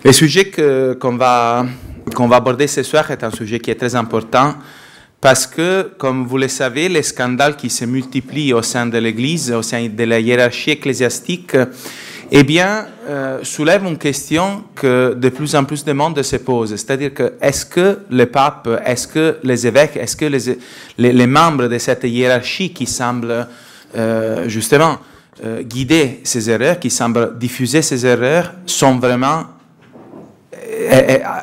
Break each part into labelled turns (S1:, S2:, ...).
S1: Le sujet qu'on va aborder ce soir est un sujet qui est très important parce que, comme vous le savez, les scandales qui se multiplient au sein de l'Église, au sein de la hiérarchie ecclésiastique, eh bien, soulèvent une question que de plus en plus de monde se pose. C'est-à-dire que est-ce que le pape, est-ce que les évêques, est-ce que les membres de cette hiérarchie qui semblent justement guider ces erreurs, qui semblent diffuser ces erreurs,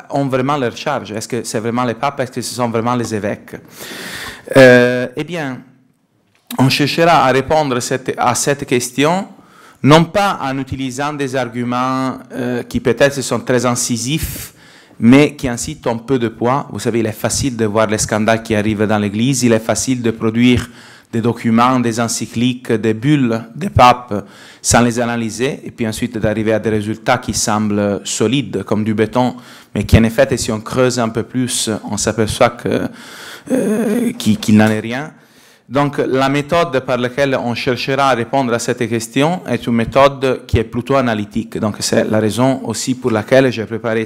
S1: ont vraiment leur charge? Est-ce que c'est vraiment les papes? Est-ce que ce sont vraiment les évêques? Eh bien, on cherchera à répondre à cette question, non pas en utilisant des arguments qui peut-être sont très incisifs, mais qui incitent un peu de poids. Vous savez, il est facile de voir les scandales qui arrivent dans l'Église, il est facile de produire des documents, des encycliques, des bulles des papes sans les analyser, et puis ensuite d'arriver à des résultats qui semblent solides, comme du béton, mais qui en effet, si on creuse un peu plus, on s'aperçoit qu'il n'en est rien. Donc, la méthode par laquelle on cherchera à répondre à cette question est une méthode qui est plutôt analytique. Donc, c'est la raison aussi pour laquelle j'ai préparé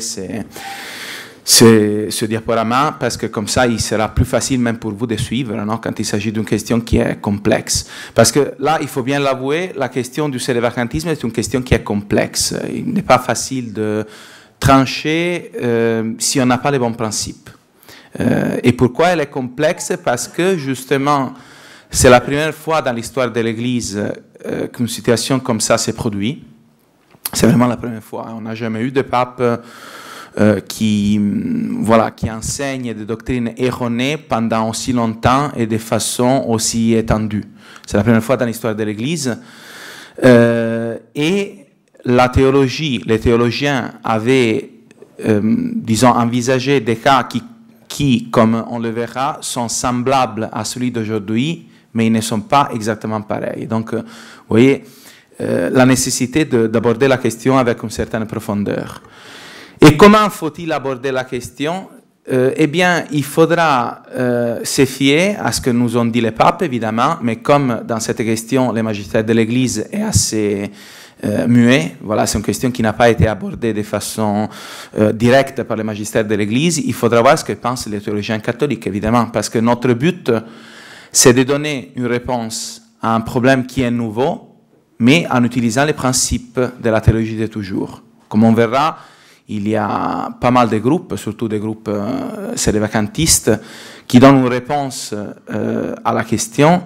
S1: ce diaporama, parce que comme ça, il sera plus facile même pour vous de suivre, non, quand il s'agit d'une question qui est complexe. Parce que là, il faut bien l'avouer, la question du célébacantisme est une question qui est complexe. Il n'est pas facile de trancher si on n'a pas les bons principes. Et pourquoi elle est complexe? Parce que justement, c'est la première fois dans l'histoire de l'Église qu'une situation comme ça s'est produite. C'est vraiment la première fois. On n'a jamais eu de pape qui enseigne des doctrines erronées pendant aussi longtemps et de façon aussi étendue. C'est la première fois dans l'histoire de l'Église. Et la théologie, les théologiens avaient, disons, envisagé des cas qui, comme on le verra, sont semblables à celui d'aujourd'hui, mais ils ne sont pas exactement pareils. Donc, vous voyez, la nécessité d'aborder la question avec une certaine profondeur. Et comment faut-il aborder la question? Eh bien, il faudra se fier à ce que nous ont dit les papes, évidemment, mais comme dans cette question, le magistère de l'Église est assez muet, voilà, c'est une question qui n'a pas été abordée de façon directe par le magistère de l'Église, il faudra voir ce que pensent les théologiens catholiques, évidemment, parce que notre but, c'est de donner une réponse à un problème qui est nouveau, mais en utilisant les principes de la théologie de toujours. Comme on verra, il y a pas mal de groupes, surtout des groupes célébacantistes, qui donnent une réponse à la question,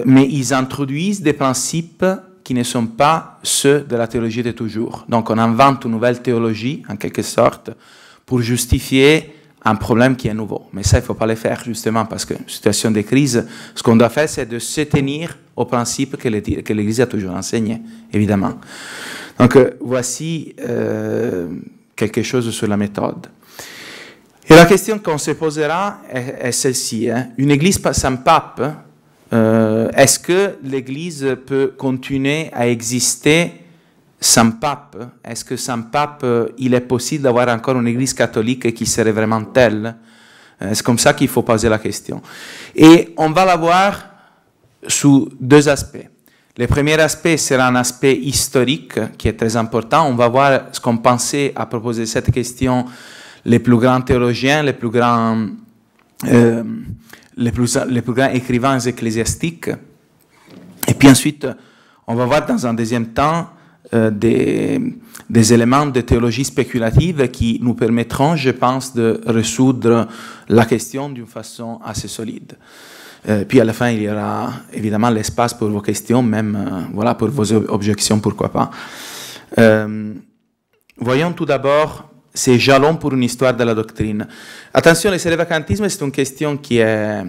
S1: mais ils introduisent des principes qui ne sont pas ceux de la théologie de toujours. Donc on invente une nouvelle théologie, en quelque sorte, pour justifier un problème qui est nouveau. Mais ça, il ne faut pas le faire, justement, parce que, situation de crise, ce qu'on doit faire, c'est de se tenir aux principes que l'Église a toujours enseignés, évidemment. Donc, voici quelque chose sur la méthode. Et la question qu'on se posera est celle-ci. Une Église sans pape, est-ce que l'Église peut continuer à exister sans pape? Est-ce que sans pape, il est possible d'avoir encore une Église catholique qui serait vraiment telle? C'est comme ça qu'il faut poser la question. Et on va la voir sous deux aspects. Le premier aspect sera un aspect historique qui est très important. On va voir ce qu'on pensait à propos de cette question les plus grands théologiens, les plus grands écrivains ecclésiastiques. Et puis ensuite, on va voir dans un deuxième temps des éléments de théologie spéculative qui nous permettront, je pense, de résoudre la question d'une façon assez solide. Puis à la fin, il y aura évidemment l'espace pour vos questions, même voilà, pour vos objections, pourquoi pas. Voyons tout d'abord ces jalons pour une histoire de la doctrine. Attention, le célébacantisme, c'est une question qui est,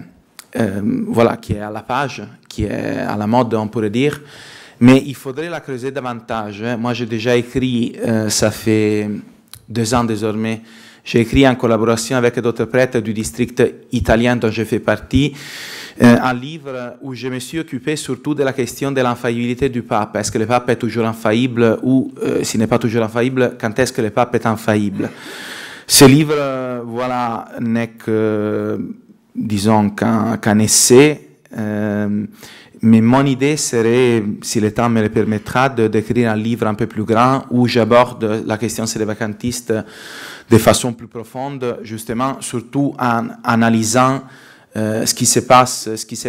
S1: qui est à la page, qui est à la mode, on pourrait dire, mais il faudrait la creuser davantage. Moi, j'ai déjà écrit, ça fait 2 ans désormais, j'ai écrit en collaboration avec d'autres prêtres du district italien dont je fais partie, un livre où je me suis occupé surtout de la question de l'infaillibilité du pape. Est-ce que le pape est toujours infaillible ou, s'il n'est pas toujours infaillible, quand est-ce que le pape est infaillible? Ce livre, voilà, n'est que, disons, qu'un essai Mais mon idée serait, si le temps me le permettra, d'écrire un livre un peu plus grand où j'aborde la question sédévacantistes de façon plus profonde, justement, surtout en analysant ce qui s'est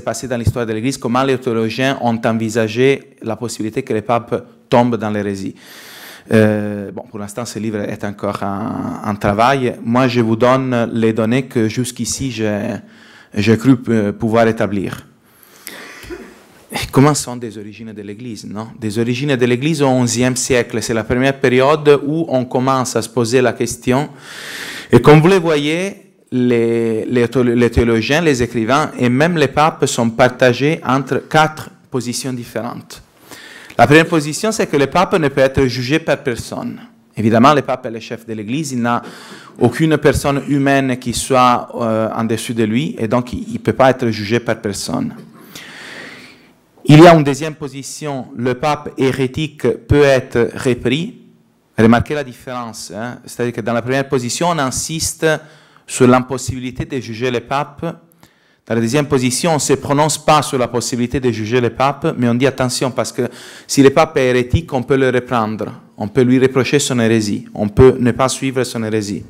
S1: passé dans l'histoire de l'Église, comment les théologiens ont envisagé la possibilité que les papes tombent dans l'hérésie. Bon, pour l'instant, ce livre est encore en travail. Moi, je vous donne les données que jusqu'ici j'ai cru pouvoir établir. Comment sont des origines de l'Église, non? Des origines de l'Église au XIe siècle, c'est la première période où on commence à se poser la question. Et comme vous le voyez, les théologiens, les écrivains et même les papes sont partagés entre 4 positions différentes. La première position, c'est que le pape ne peut être jugé par personne. Évidemment, le pape est le chef de l'Église, il n'a aucune personne humaine qui soit en dessus de lui, et donc il ne peut pas être jugé par personne. Il y a une deuxième position, le pape hérétique peut être repris. Remarquez la différence, hein? C'est-à-dire que dans la première position, on insiste sur l'impossibilité de juger le pape. Dans la deuxième position, on ne se prononce pas sur la possibilité de juger le pape, mais on dit attention, parce que si le pape est hérétique, on peut le reprendre, on peut lui reprocher son hérésie, on peut ne pas suivre son hérésie.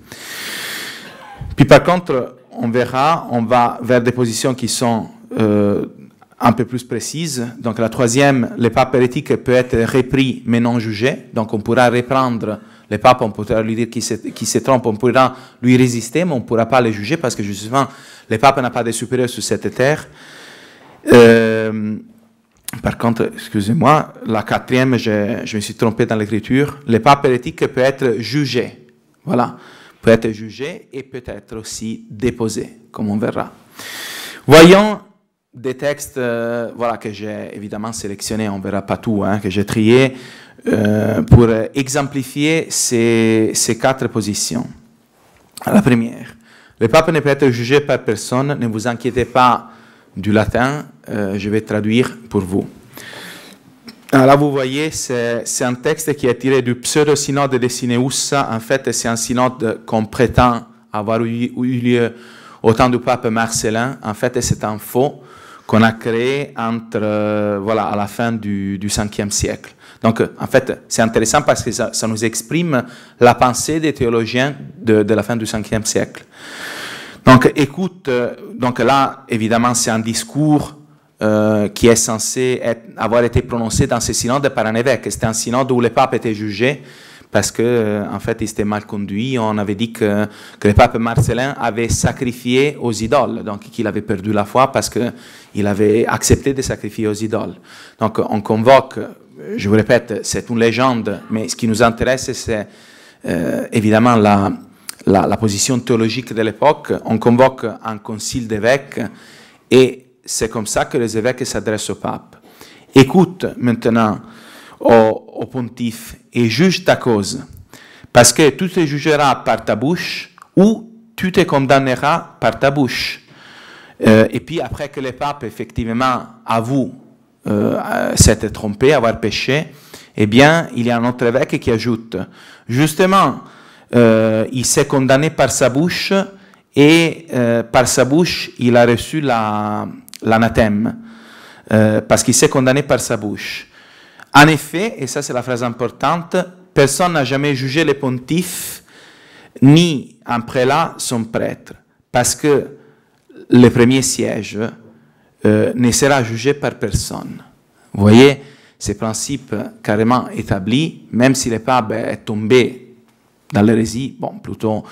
S1: Puis par contre, on verra, on va vers des positions qui sont un peu plus précises. Donc la troisième, le pape hérétique peut être repris mais non jugé, donc on pourra reprendre le pape, on pourra lui dire qu'il se trompe, on pourra lui résister, mais on ne pourra pas le juger parce que justement, le pape n'a pas de supérieur sur cette terre. Par contre, excusez-moi, la quatrième, je me suis trompé dans l'écriture, le pape hérétique peut être jugé. Voilà, peut être jugé et peut être aussi déposé, comme on verra. Voyons des textes voilà, que j'ai évidemment sélectionnés, on ne verra pas tout, hein, que j'ai trié pour exemplifier ces 4 positions. La première, le pape ne peut être jugé par personne, ne vous inquiétez pas du latin, je vais traduire pour vous. Alors là, vous voyez, c'est un texte qui est tiré du pseudo-synode de Sineussa. En fait, c'est un synode qu'on prétend avoir eu lieu au temps du pape Marcellin. En fait, c'est un faux qu'on a créé voilà, à la fin du 5e siècle. Donc, en fait, c'est intéressant parce que ça nous exprime la pensée des théologiens de la fin du 5e siècle. Donc, écoute, donc là, évidemment, c'est un discours qui est censé avoir été prononcé dans ce synode par un évêque. C'était un synode où le pape était jugé parce que, en fait, il s'était mal conduit. On avait dit que le pape Marcellin avait sacrifié aux idoles, donc qu'il avait perdu la foi parce qu'il avait accepté de sacrifier aux idoles. Donc, on convoque, je vous répète, c'est une légende, mais ce qui nous intéresse, c'est évidemment la position théologique de l'époque. On convoque un concile d'évêques et c'est comme ça que les évêques s'adressent au pape. Écoute maintenant au pontife et juge ta cause, parce que tu te jugeras par ta bouche ou tu te condamneras par ta bouche. Et puis après que le pape effectivement avoue s'être trompé, avoir péché, eh bien il y a un autre évêque qui ajoute, justement, il s'est condamné par sa bouche et par sa bouche il a reçu l'anathème, parce qu'il s'est condamné par sa bouche. En effet, et ça c'est la phrase importante, personne n'a jamais jugé le pontife, ni un prélat son prêtre, parce que le premier siège ne sera jugé par personne. Vous voyez, ces principes carrément établis, même si le pape est tombé dans l'hérésie, bon, plutôt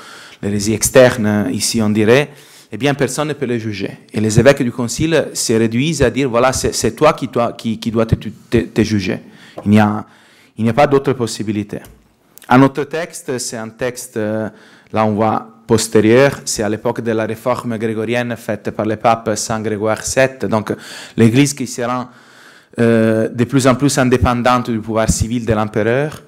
S1: l'hérésie externe, ici on dirait, eh bien, personne ne peut le juger. Et les évêques du concile se réduisent à dire, voilà, c'est toi qui dois te juger. Il n'y a pas d'autre possibilité. Un autre texte, c'est un texte, là on voit postérieur, c'est à l'époque de la réforme grégorienne faite par le pape Saint Grégoire VII, donc l'Église qui se rend de plus en plus indépendante du pouvoir civil de l'empereur.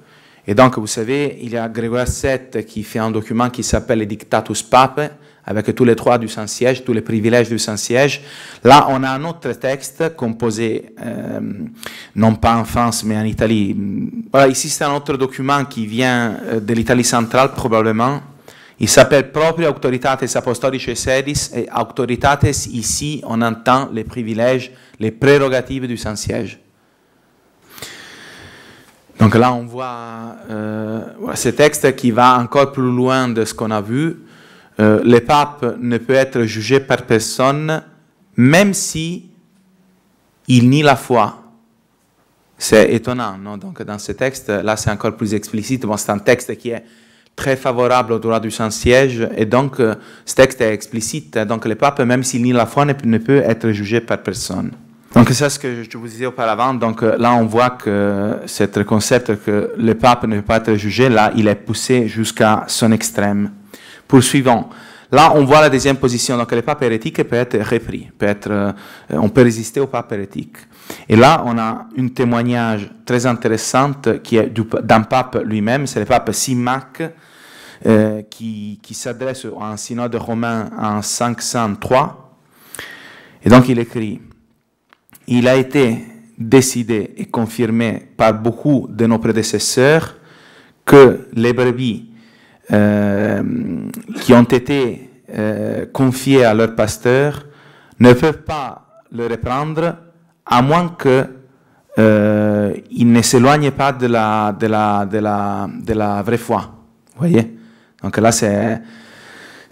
S1: Et donc, vous savez, il y a Grégoire VII qui fait un document qui s'appelle le Dictatus Papae, avec tous les droits du Saint-Siège, tous les privilèges du Saint-Siège. Là, on a un autre texte composé, non pas en France, mais en Italie. Voilà, ici, c'est un autre document qui vient de l'Italie centrale, probablement. Il s'appelle Proprio Auctoritates Apostolicae Sedis, et Auctoritates, ici, on entend les privilèges, les prérogatives du Saint-Siège. Donc là, on voit ce texte qui va encore plus loin de ce qu'on a vu. Le pape ne peut être jugé par personne, même si il nie la foi. C'est étonnant, non? Donc dans ce texte, là, c'est encore plus explicite. Bon, c'est un texte qui est très favorable au droit du Saint-Siège, et donc ce texte est explicite. Donc le pape, même s'il nie la foi, ne peut être jugé par personne. Donc c'est ce que je vous disais auparavant. Donc là, on voit que ce concept que le pape ne peut pas être jugé, là, il est poussé jusqu'à son extrême. Poursuivons. Là, on voit la deuxième position. Donc le pape hérétique peut être repris, on peut résister au pape hérétique. Et là, on a un témoignage très intéressant qui est d'un pape lui-même, c'est le pape Symmach, qui s'adresse à un synode romain en 503. Et donc il écrit: il a été décidé et confirmé par beaucoup de nos prédécesseurs que les brebis qui ont été confiées à leur pasteur ne peuvent pas le reprendre à moins qu'ils ne s'éloignent pas de la vraie foi. Vous voyez? Donc là, c'est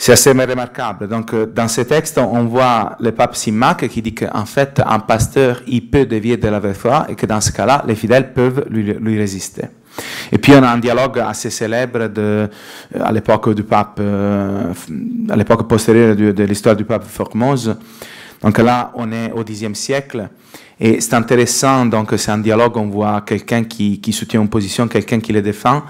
S1: assez remarquable. Donc, dans ce texte, on voit le pape Symmach qui dit qu'en fait, un pasteur, il peut dévier de la vraie foi et que dans ce cas-là, les fidèles peuvent lui résister. Et puis, on a un dialogue assez célèbre à l'époque du pape, à l'époque postérieure de l'histoire du pape Formose. Donc là, on est au Xe siècle. Et c'est intéressant, donc c'est un dialogue, on voit quelqu'un qui soutient une position, quelqu'un qui le défend.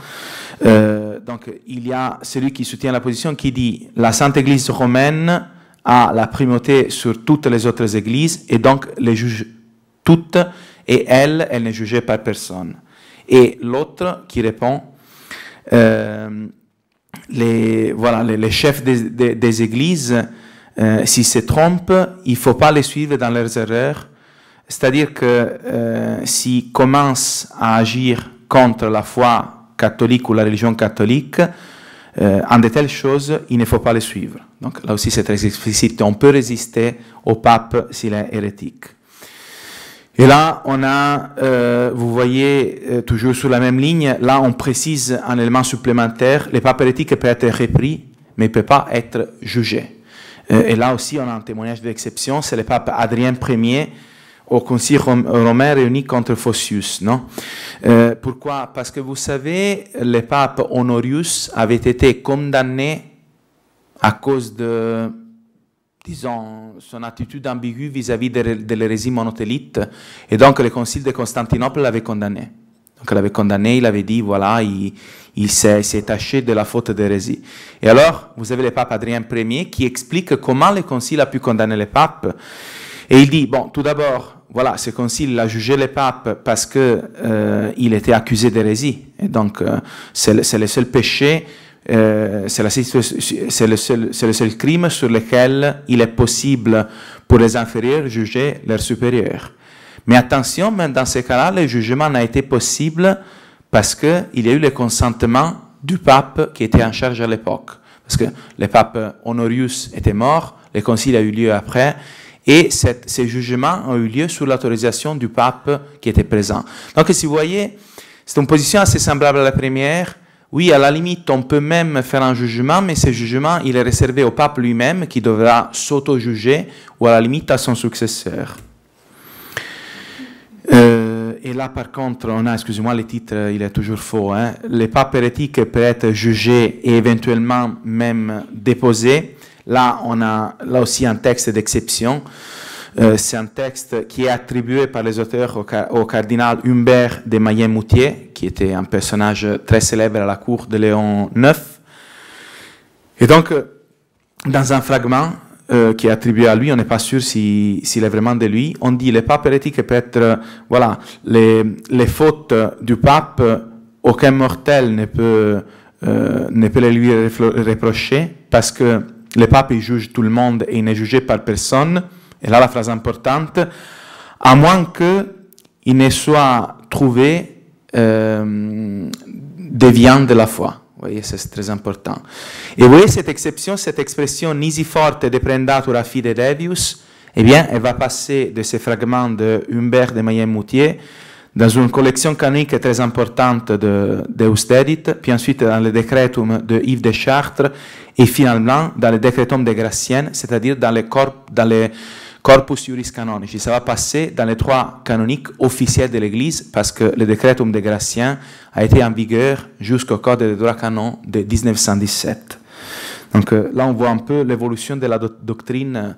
S1: Donc il y a celui qui soutient la position qui dit « La Sainte Église romaine a la primauté sur toutes les autres églises et donc les juge toutes et elle n'est jugée par personne. » Et l'autre qui répond les chefs des églises, s'ils se trompent, il ne faut pas les suivre dans leurs erreurs. C'est-à-dire que s'ils commencent à agir contre la foi catholique ou la religion catholique, en de telles choses, il ne faut pas les suivre. Donc là aussi c'est très explicite. On peut résister au pape s'il est hérétique. Et là, on a, vous voyez, toujours sur la même ligne, là on précise un élément supplémentaire. Le pape hérétique peut être repris, mais il ne peut pas être jugé. Et là aussi, on a un témoignage d'exception, c'est le pape Adrien Ier, au Concile romain réuni contre Photius. Non? Pourquoi? Parce que vous savez, le pape Honorius avait été condamné à cause de, disons, son attitude ambiguë vis-à-vis de l'hérésie monothélites. Et donc, le Concile de Constantinople l'avait condamné. Donc, il l'avait condamné, il avait dit, voilà, il s'est taché de la faute d'hérésie. Et alors, vous avez le pape Adrien Ier qui explique comment le Concile a pu condamner le pape. Et il dit, bon, tout d'abord, voilà, ce concile a jugé le pape parce qu'il était accusé d'hérésie. Et donc, c'est le seul péché, c'est le seul crime sur lequel il est possible pour les inférieurs juger leurs supérieurs. Mais attention, même dans ces cas-là, le jugement n'a été possible parce qu'il y a eu le consentement du pape qui était en charge à l'époque. Parce que le pape Honorius était mort, le concile a eu lieu après, et ces jugements ont eu lieu sous l'autorisation du pape qui était présent. Donc, si vous voyez, c'est une position assez semblable à la première. Oui, à la limite, on peut même faire un jugement, mais ce jugement, il est réservé au pape lui-même qui devra s'auto-juger, ou à la limite à son successeur. Et là, par contre, on a, excusez-moi, le titre, il est toujours faux. Hein. Le pape hérétique peut être jugé et éventuellement même déposé. Là, on a là aussi un texte d'exception. C'est un texte qui est attribué par les auteurs au cardinal Humbert de Maillet-Moutier, qui était un personnage très célèbre à la cour de Léon IX. Et donc, dans un fragment qui est attribué à lui, on n'est pas sûr s'il est vraiment de lui, on dit le pape hérétique peut être, voilà, les fautes du pape, aucun mortel ne peut les lui reprocher, parce que le pape il juge tout le monde et il n'est jugé par personne. Et là, la phrase importante, à moins qu'il ne soit trouvé déviant de la foi. Vous voyez, c'est très important. Et vous voyez cette exception, cette expression nisi forte deprendatur a fide Devius, eh bien, elle va passer de ces fragments de Humbert de Mayenne-Moutier dans une collection canonique très importante de Eustedit, puis ensuite dans le Decretum de Yves de Chartres, et finalement dans le Decretum de Gratienne, c'est-à-dire dans les Corpus Juris Canonici. Ça va passer dans les 3 canoniques officiels de l'Église, parce que le Decretum de Gratien a été en vigueur jusqu'au Code des droits canons de 1917. Donc là, on voit un peu l'évolution de la doctrine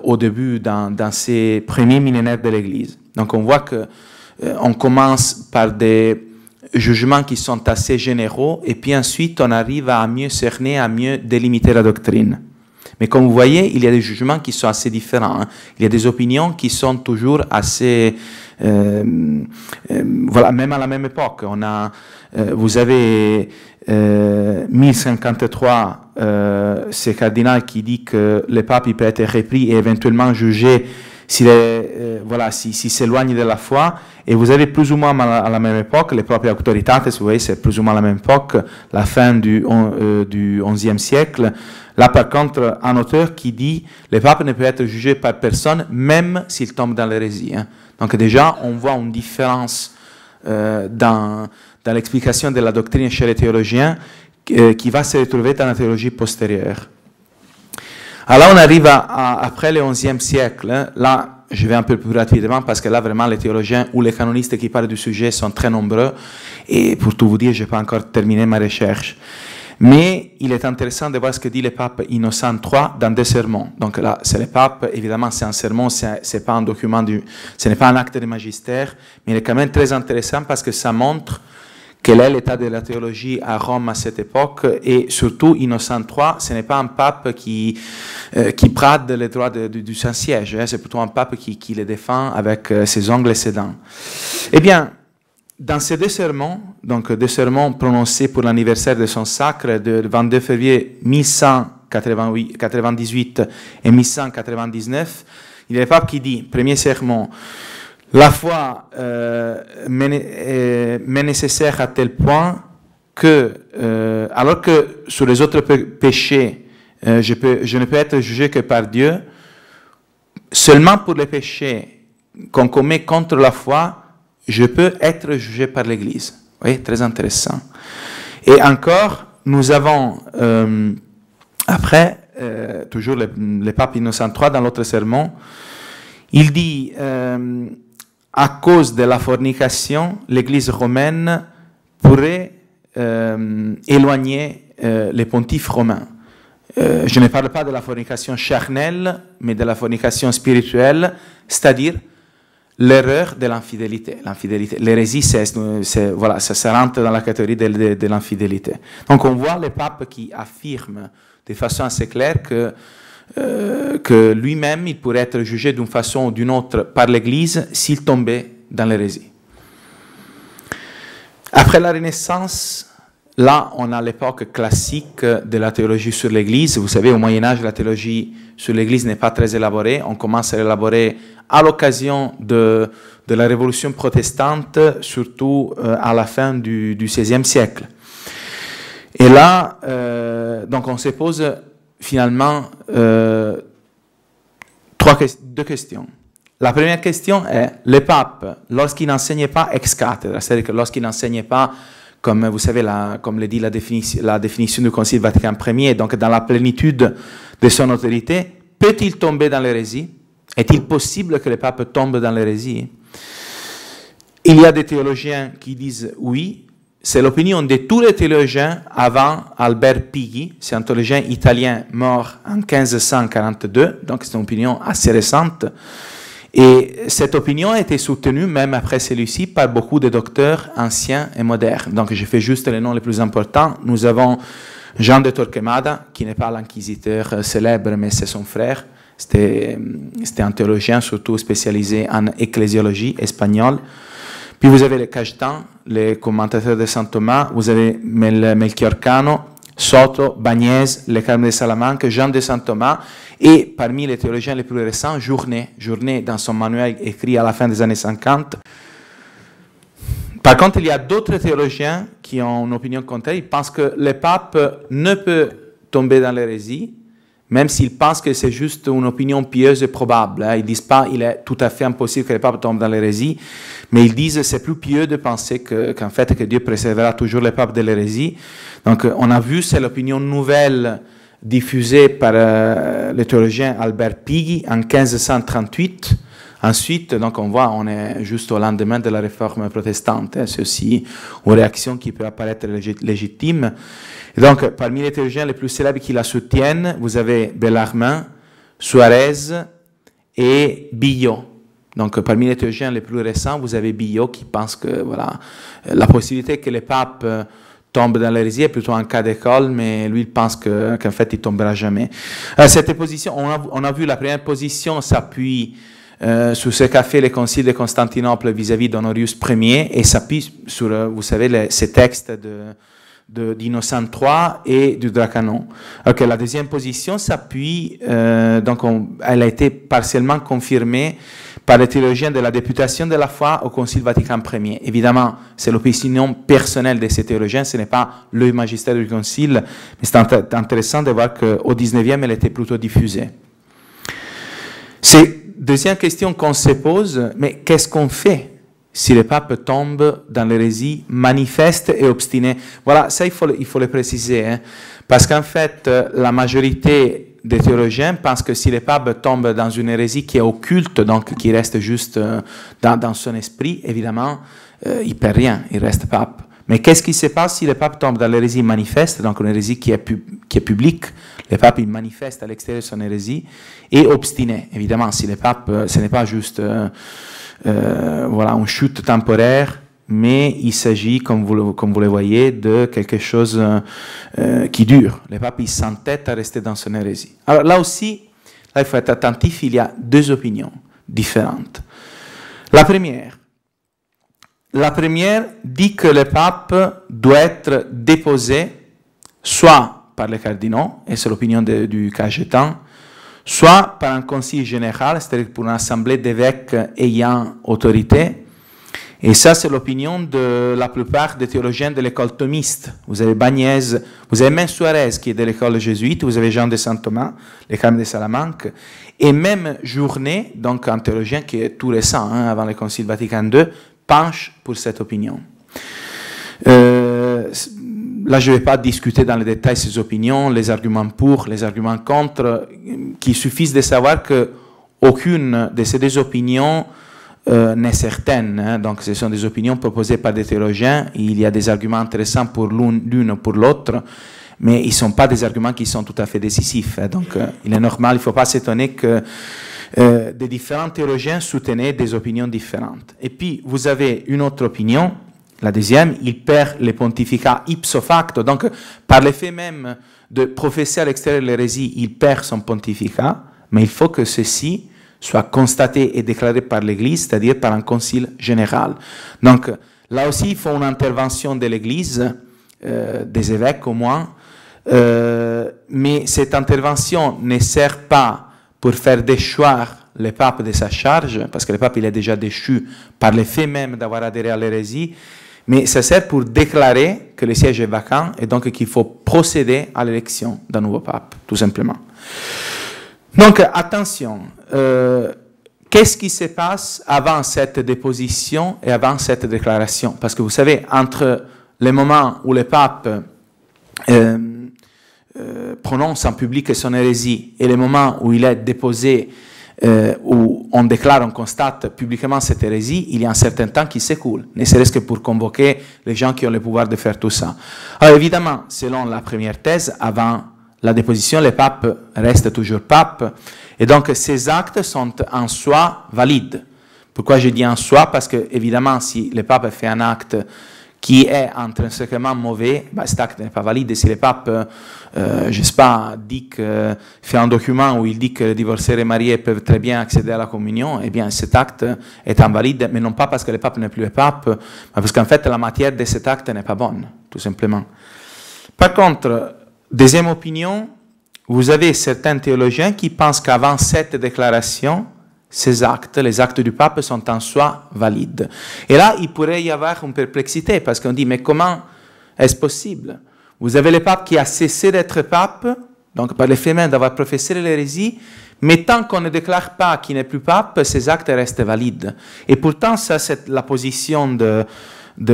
S1: au début, dans ces premiers millénaires de l'Église. Donc on voit que on commence par des jugements qui sont assez généraux, et puis ensuite on arrive à mieux cerner, à mieux délimiter la doctrine. Mais comme vous voyez, il y a des jugements qui sont assez différents. Il y a des opinions qui sont toujours assez... voilà, même à la même époque. Vous avez 1053, c'est cardinal qui dit que le pape il peut être repris et éventuellement jugé s'il s'éloigne de la foi, et vous avez plus ou moins à la même époque, les propres autorités, vous voyez, c'est plus ou moins à la même époque, la fin du XIe siècle. Là, par contre, un auteur qui dit le pape ne peut être jugé par personne, même s'il tombe dans l'hérésie. Donc déjà, on voit une différence dans l'explication de la doctrine chez les théologiens qui va se retrouver dans la théologie postérieure. Alors on arrive après le XIe siècle. Là, je vais un peu plus rapidement parce que là, vraiment, les théologiens ou les canonistes qui parlent du sujet sont très nombreux. Et pour tout vous dire, je n'ai pas encore terminé ma recherche. Mais il est intéressant de voir ce que dit le pape Innocent III dans 2 sermons. Donc là, c'est le pape, évidemment, c'est un sermon, c'est pas un document, ce n'est pas un acte de magistère, mais il est quand même très intéressant parce que ça montre quel est l'état de la théologie à Rome à cette époque, et surtout Innocent III, ce n'est pas un pape qui brade les droits du Saint-Siège, c'est plutôt un pape qui les défend avec ses ongles et ses dents. Eh bien, dans ces 2 sermons, donc 2 sermons prononcés pour l'anniversaire de son sacre, de 22 février 1198 et 1199, il y a le pape qui dit, premier sermon, la foi m'est nécessaire à tel point que, alors que sur les autres péchés, je ne peux être jugé que par Dieu, seulement pour les péchés qu'on commet contre la foi, je peux être jugé par l'Église. Oui, très intéressant. Et encore, nous avons, après, toujours le pape Innocent III, dans l'autre sermon, il dit... à cause de la fornication, l'Église romaine pourrait éloigner les pontifes romains. Je ne parle pas de la fornication charnelle, mais de la fornication spirituelle, c'est-à-dire l'erreur de l'infidélité. L'hérésie, voilà, ça rentre dans la catégorie de l'infidélité. Donc on voit le pape qui affirme de façon assez claire que lui-même, il pourrait être jugé d'une façon ou d'une autre par l'Église s'il tombait dans l'hérésie. Après la Renaissance, là, on a l'époque classique de la théologie sur l'Église. Vous savez, au Moyen-Âge, la théologie sur l'Église n'est pas très élaborée. On commence à l'élaborer à l'occasion de la Révolution protestante, surtout à la fin du XVIe siècle. Et là, donc on se pose finalement 2 questions. La première question est, le pape, lorsqu'il n'enseignait pas ex cathedra, c'est-à-dire que lorsqu'il n'enseignait pas, comme vous savez, comme le dit la définition du Concile Vatican Ier, donc dans la plénitude de son autorité, peut-il tomber dans l'hérésie? Est-il possible que le pape tombe dans l'hérésie? Il y a des théologiens qui disent oui. C'est l'opinion de tous les théologiens avant Albert Pighi, c'est un théologien italien mort en 1542, donc c'est une opinion assez récente. Et cette opinion a été soutenue, même après celui-ci, par beaucoup de docteurs anciens et modernes. Donc je fais juste les noms les plus importants. Nous avons Jean de Torquemada, qui n'est pas l'inquisiteur célèbre, mais c'est son frère. C'était un théologien surtout spécialisé en ecclésiologie espagnole. Puis vous avez les Cajetan, les commentateurs de Saint Thomas, vous avez Melchior Cano, Soto, Bagnès, les Carmes de Salamanque, Jean de Saint Thomas, et parmi les théologiens les plus récents, Journet dans son manuel écrit à la fin des années 50. Par contre, il y a d'autres théologiens qui ont une opinion contraire. Ils pensent que le pape ne peut tomber dans l'hérésie, même s'ils pensent que c'est juste une opinion pieuse et probable. Ils ne disent pas qu'il est tout à fait impossible que le pape tombe dans l'hérésie, mais ils disent que c'est plus pieux de penser qu'en fait que Dieu préservera toujours le pape de l'hérésie. Donc on a vu, c'est l'opinion nouvelle diffusée par le théologien Albert Pighi en 1538. Ensuite, donc on voit, on est juste au lendemain de la réforme protestante. C'est aussi une réaction qui peut apparaître légitime. Et donc, parmi les théologiens les plus célèbres qui la soutiennent, vous avez Bellarmine, Suarez et Billot. Donc, parmi les théologiens les plus récents, vous avez Billot qui pense que voilà, la possibilité que les papes tombent dans l'hérésie est plutôt un cas d'école, mais lui, il pense qu'en fait, il ne tombera jamais. Cette position, on a vu la première position s'appuie sur ce qu'a fait le concile de Constantinople vis-à-vis d'Honorius Ier et s'appuie sur, vous savez, ces textes d'Innocent III et du Dracanon. Okay, la deuxième position s'appuie, donc elle a été partiellement confirmée par les théologiens de la députation de la foi au Concile Vatican Ier. Évidemment, c'est l'opinion personnelle de ces théologiens, ce n'est pas le magistère du Concile, mais c'est intéressant de voir qu'au XIXe, elle était plutôt diffusée. C'est deuxième question qu'on se pose, mais qu'est-ce qu'on fait si le pape tombe dans l'hérésie manifeste et obstinée? Voilà, ça il faut le préciser, hein, parce qu'en fait, la majorité des théologiens pensent que si le pape tombe dans une hérésie qui est occulte, donc qui reste juste dans son esprit, évidemment, il ne perd rien, il reste pape. Mais qu'est-ce qui se passe si le pape tombe dans l'hérésie manifeste, donc une hérésie qui est publique, le pape il manifeste à l'extérieur de son hérésie, et obstiné. Évidemment, si le pape, ce n'est pas juste voilà, une chute temporaire, mais il s'agit, comme vous le voyez, de quelque chose qui dure. Le pape il s'entête à rester dans son hérésie. Alors là aussi, là, il faut être attentif, il y a deux opinions différentes. La première dit que le pape doit être déposé soit par les cardinaux, et c'est l'opinion du Cajetan, soit par un concile général, c'est-à-dire pour une assemblée d'évêques ayant autorité. Et ça, c'est l'opinion de la plupart des théologiens de l'école thomiste. Vous avez Bagnès, vous avez même Suarez qui est de l'école jésuite, vous avez Jean de Saint Thomas, les Carmes de Salamanque, et même Journet, donc un théologien qui est tout récent, hein, avant le Concile Vatican II, penche pour cette opinion. Là, je ne vais pas discuter dans les détails ces opinions, les arguments pour, les arguments contre, qu'il suffise de savoir qu'aucune de ces deux opinions n'est certaine. Hein. Donc, ce sont des opinions proposées par des théologiens. Il y a des arguments intéressants pour l'une ou pour l'autre, mais ils ne sont pas des arguments qui sont tout à fait décisifs. Hein. Donc, il est normal, il ne faut pas s'étonner que des différents théologiens soutenaient des opinions différentes. Et puis, vous avez une autre opinion, la deuxième, il perd le pontificat ipso facto, donc par le fait même de professer à l'extérieur de l'hérésie, il perd son pontificat, mais il faut que ceci soit constaté et déclaré par l'Église, c'est-à-dire par un concile général. Donc là aussi, il faut une intervention de l'Église, des évêques au moins, mais cette intervention ne sert pas pour faire déchoir le pape de sa charge, parce que le pape il est déjà déchu par le fait même d'avoir adhéré à l'hérésie, mais ça sert pour déclarer que le siège est vacant et donc qu'il faut procéder à l'élection d'un nouveau pape, tout simplement. Donc attention, qu'est-ce qui se passe avant cette déposition et avant cette déclaration? Parce que vous savez, entre le moment où le pape prononce en public son hérésie et le moment où il est déposé, où on déclare, on constate publiquement cette hérésie, il y a un certain temps qui s'écoule, ne serait-ce que pour convoquer les gens qui ont le pouvoir de faire tout ça. Alors évidemment, selon la première thèse, avant la déposition, le pape reste toujours pape, et donc ces actes sont en soi valides. Pourquoi je dis en soi? Parce que évidemment, si le pape fait un acte qui est intrinsèquement mauvais, bah, cet acte n'est pas valide. Et si le pape, je ne sais pas, fait un document où il dit que les divorcés et mariés peuvent très bien accéder à la communion, eh bien cet acte est invalide, mais non pas parce que le pape n'est plus le pape, mais parce qu'en fait la matière de cet acte n'est pas bonne, tout simplement. Par contre, deuxième opinion, vous avez certains théologiens qui pensent qu'avant cette déclaration, ces actes, les actes du pape sont en soi valides. Et là, il pourrait y avoir une perplexité, parce qu'on dit, mais comment est-ce possible? Vous avez le pape qui a cessé d'être pape, donc par le fait même d'avoir professé l'hérésie, mais tant qu'on ne déclare pas qu'il n'est plus pape, ces actes restent valides. Et pourtant, ça, c'est la position de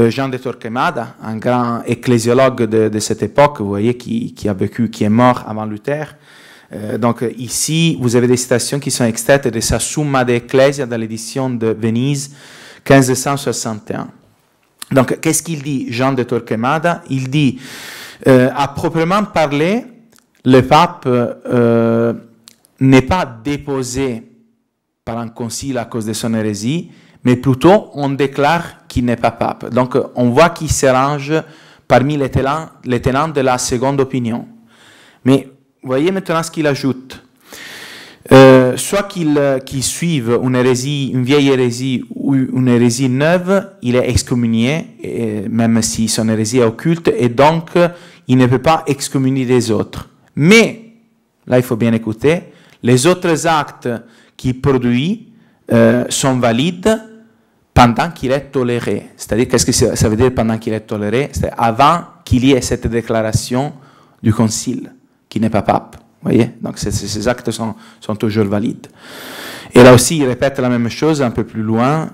S1: Jean de Torquemada, un grand ecclésiologue de cette époque, vous voyez, qui a vécu, qui est mort avant Luther. Donc ici, vous avez des citations qui sont extraites de sa Summa de Ecclesia dans l'édition de Venise, 1561. Donc, qu'est-ce qu'il dit, Jean de Torquemada? Il dit, à proprement parler, le pape n'est pas déposé par un concile à cause de son hérésie, mais plutôt on déclare qu'il n'est pas pape. Donc, on voit qu'il se range parmi les tenants de la seconde opinion. Mais voyez maintenant ce qu'il ajoute. Soit qu'il suive une hérésie, une vieille hérésie ou une hérésie neuve, il est excommunié, même si son hérésie est occulte, et donc il ne peut pas excommunier les autres. Mais, là il faut bien écouter, les autres actes qu'il produit sont valides pendant qu'il est toléré. C'est-à-dire, qu'est-ce que ça veut dire pendant qu'il est toléré? C'est avant qu'il y ait cette déclaration du concile, qui n'est pas pape. Voyez, donc ces actes sont toujours valides. Et là aussi, il répète la même chose un peu plus loin.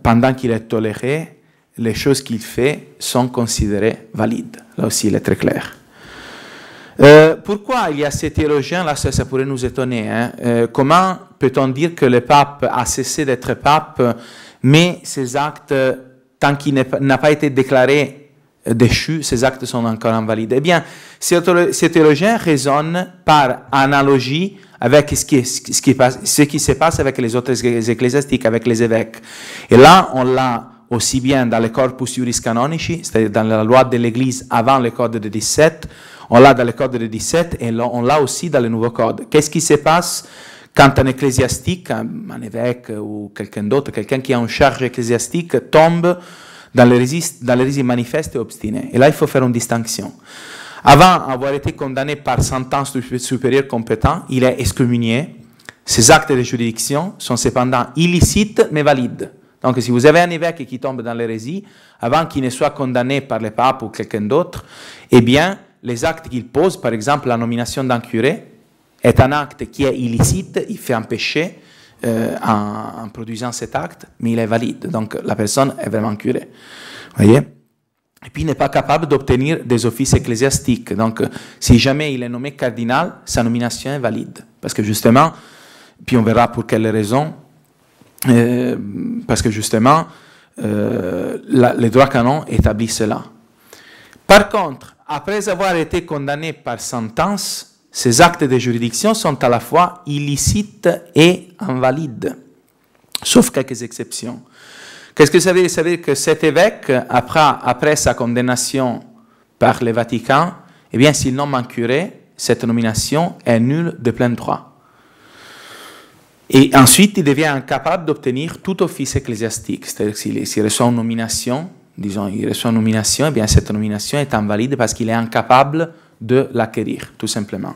S1: Pendant qu'il est toléré, les choses qu'il fait sont considérées valides. Là aussi, il est très clair. Pourquoi il y a ces théologiens, là ça pourrait nous étonner. Comment peut-on dire que le pape a cessé d'être pape, mais ces actes, tant qu'il n'a pas été déclaré déchu, ces actes sont encore invalides? Eh bien, ces théologiens raisonnent par analogie avec ce qui se passe avec les autres ecclésiastiques, avec les évêques. Et là, on l'a aussi bien dans les corpus juris canonici, c'est-à-dire dans la loi de l'Église avant le code de 17, on l'a dans le code de 17 et on l'a aussi dans le nouveau code. Qu'est-ce qui se passe quand un ecclésiastique, un évêque ou quelqu'un d'autre, quelqu'un qui a une charge ecclésiastique tombe dans l'hérésie manifeste et obstinée? Et là, il faut faire une distinction. Avant avoir été condamné par sentence du supérieur compétent, il est excommunié. Ses actes de juridiction sont cependant illicites mais valides. Donc, si vous avez un évêque qui tombe dans l'hérésie, avant qu'il ne soit condamné par le pape ou quelqu'un d'autre, eh bien, les actes qu'il pose, par exemple la nomination d'un curé, est un acte qui est illicite, il fait un péché en produisant cet acte, mais il est valide. Donc, la personne est vraiment curée. Voyez? Et puis, il n'est pas capable d'obtenir des offices ecclésiastiques. Donc, si jamais il est nommé cardinal, sa nomination est valide. Parce que justement, puis on verra pour quelle raison, parce que justement, le droit canon établit cela. Par contre, après avoir été condamné par sentence, ces actes de juridiction sont à la fois illicites et invalides, sauf quelques exceptions. Qu'est-ce que ça veut dire? Ça veut dire que cet évêque, après sa condamnation par le Vatican, eh bien, s'il nomme un curé, cette nomination est nulle de plein droit. Et ensuite, il devient incapable d'obtenir tout office ecclésiastique. C'est-à-dire s'il reçoit une nomination, disons, il reçoit une nomination, eh bien, cette nomination est invalide parce qu'il est incapable de l'acquérir, tout simplement.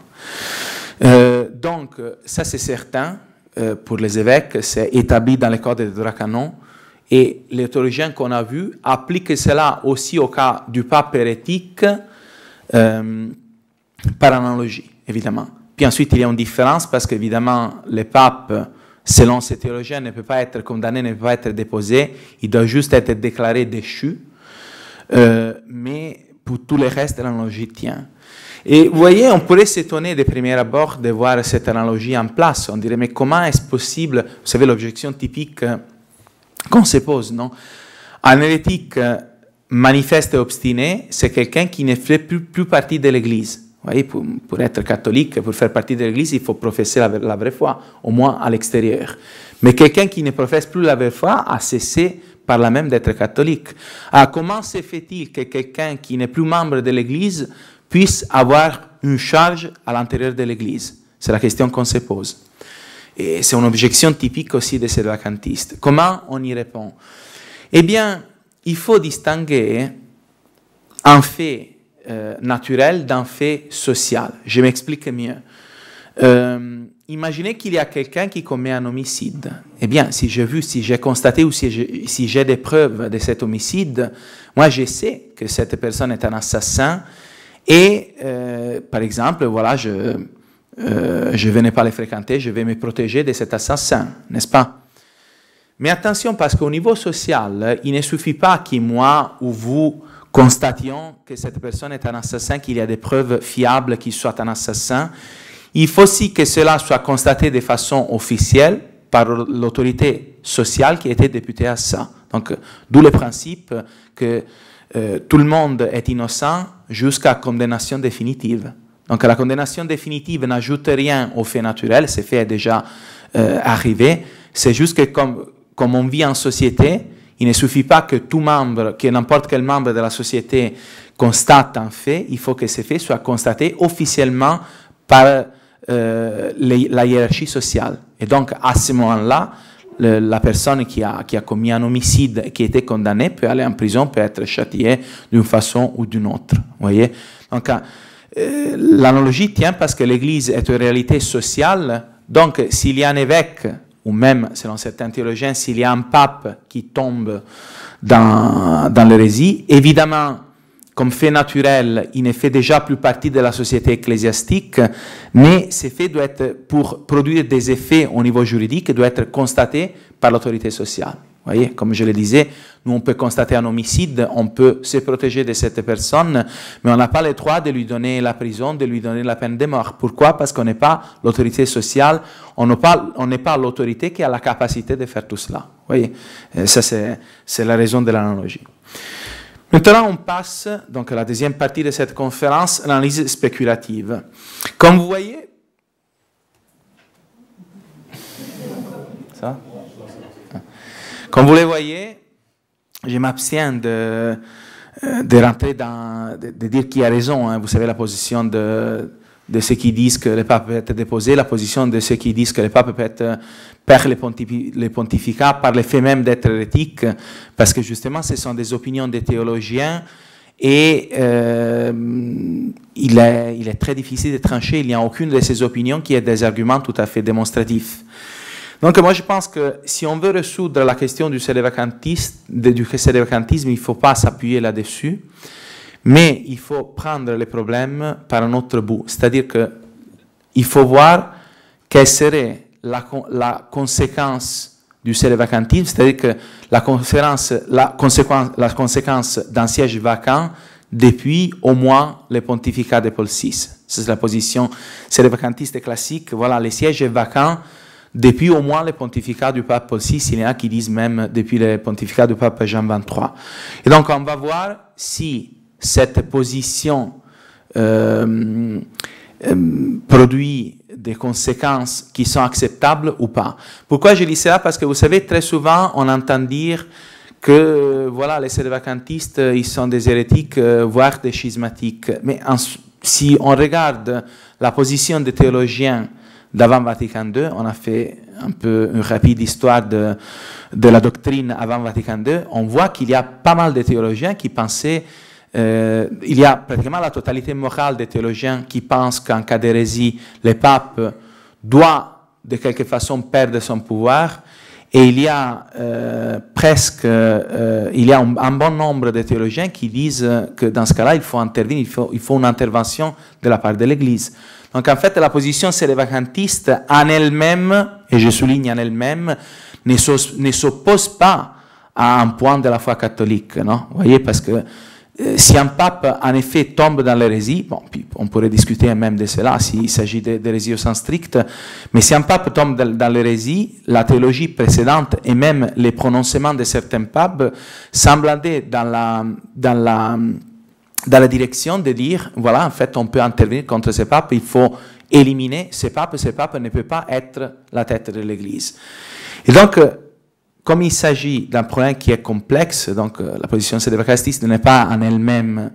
S1: Donc, ça c'est certain, pour les évêques, c'est établi dans le code de droit canon, et les théologiens qu'on a vus appliquent cela aussi au cas du pape hérétique, par analogie, évidemment. Puis ensuite, il y a une différence parce qu'évidemment, le pape, selon ces théologiens, ne peut pas être condamné, ne peut pas être déposé, il doit juste être déclaré déchu, mais pour tout le reste, l'analogie tient. Et vous voyez, on pourrait s'étonner de premier abord de voir cette analogie en place. On dirait, mais comment est-ce possible? Vous savez, l'objection typique qu'on se pose, non? Un hérétique manifeste et obstiné, c'est quelqu'un qui ne fait plus partie de l'Église. Vous voyez, pour être catholique, pour faire partie de l'Église, il faut professer la vraie foi, au moins à l'extérieur. Mais quelqu'un qui ne professe plus la vraie foi a cessé par là même d'être catholique. Alors, comment se fait-il que quelqu'un qui n'est plus membre de l'Église puisse avoir une charge à l'intérieur de l'Église? C'est la question qu'on se pose. Et c'est une objection typique aussi de ces vacantistes. Comment on y répond? Eh bien, il faut distinguer un fait naturel d'un fait social. Je m'explique mieux. Imaginez qu'il y a quelqu'un qui commet un homicide. Eh bien, si j'ai constaté ou si j'ai des preuves de cet homicide, moi je sais que cette personne est un assassin et par exemple, voilà, je ne venais pas les fréquenter, je vais me protéger de cet assassin, n'est-ce pas? Mais attention, parce qu'au niveau social, il ne suffit pas que moi ou vous constations que cette personne est un assassin, qu'il y a des preuves fiables qu'il soit un assassin. Il faut aussi que cela soit constaté de façon officielle par l'autorité sociale qui était députée à ça. Donc, d'où le principe que tout le monde est innocent jusqu'à condamnation définitive. Donc, la condamnation définitive n'ajoute rien au fait naturel, ce fait est déjà arrivé. C'est juste que comme on vit en société, il ne suffit pas que tout membre, que n'importe quel membre de la société constate un fait, il faut que ce fait soit constaté officiellement par la hiérarchie sociale. Et donc, à ce moment-là, la personne qui a commis un homicide et qui a été condamnée peut aller en prison, peut être châtiée d'une façon ou d'une autre. Voyez? Donc, l'analogie tient parce que l'Église est une réalité sociale. Donc, s'il y a un évêque, ou même, selon certains théologiens, s'il y a un pape qui tombe dans l'hérésie, évidemment, comme fait naturel, il ne fait déjà plus partie de la société ecclésiastique, mais ces faits doivent être, pour produire des effets au niveau juridique, doivent être constatés par l'autorité sociale. Vous voyez, comme je le disais, nous on peut constater un homicide, on peut se protéger de cette personne, mais on n'a pas le droit de lui donner la prison, de lui donner la peine de mort. Pourquoi? Parce qu'on n'est pas l'autorité sociale, on n'est pas l'autorité qui a la capacité de faire tout cela. Vous voyez, ça c'est la raison de l'analogie. Maintenant, on passe donc à la deuxième partie de cette conférence, l'analyse spéculative. Comme vous voyez, ça? Comme vous le voyez, je m'abstiens de rentrer de dire qui a raison. Hein. Vous savez la position de ceux qui disent que le pape peut être déposé, la position de ceux qui disent que le pape peut perdre les pontificats par le fait même d'être hérétique, parce que justement ce sont des opinions des théologiens et il est très difficile de trancher. Il n'y a aucune de ces opinions qui ait des arguments tout à fait démonstratifs. Donc moi je pense que si on veut résoudre la question du sédévacantisme, il ne faut pas s'appuyer là-dessus, mais il faut prendre les problèmes par un autre bout. C'est-à-dire qu'il faut voir quelle serait la conséquence du sédévacantisme, c'est-à-dire que la conséquence d'un siège vacant depuis au moins le pontificat de Paul VI. C'est la position sédévacantiste classique. Voilà, le siège est vacant depuis au moins le pontificat du pape Paul VI, il y en a qui disent même depuis le pontificat du pape Jean XXIII. Et donc on va voir si cette position produit des conséquences qui sont acceptables ou pas. Pourquoi je dis cela? Parce que vous savez, très souvent on entend dire que voilà, les sédévacantistes, ils sont des hérétiques, voire des schismatiques. Mais si on regarde la position des théologiens d'avant Vatican II, on a fait un peu une rapide histoire de la doctrine avant Vatican II, on voit qu'il y a pas mal de théologiens qui pensaient, il y a pratiquement la totalité morale des théologiens qui pensent qu'en cas d'hérésie, le pape doit de quelque façon perdre son pouvoir, et il y a un bon nombre de théologiens qui disent que dans ce cas-là, il faut intervenir, il faut une intervention de la part de l'Église. Donc en fait, la position sédévacantiste en elle-même, et je souligne en elle-même, ne s'oppose pas à un point de la foi catholique. Non? Vous voyez, parce que si un pape en effet tombe dans l'hérésie, bon, on pourrait discuter même de cela s'il s'agit d'hérésie au sens strict, mais si un pape tombe dans l'hérésie, la théologie précédente et même les prononcements de certains papes semblent aller dans la direction de dire, voilà, en fait, on peut intervenir contre ces papes, il faut éliminer ces papes ne peut pas être la tête de l'Église. Et donc, comme il s'agit d'un problème qui est complexe, donc la position sédévacantiste n'est pas en elle-même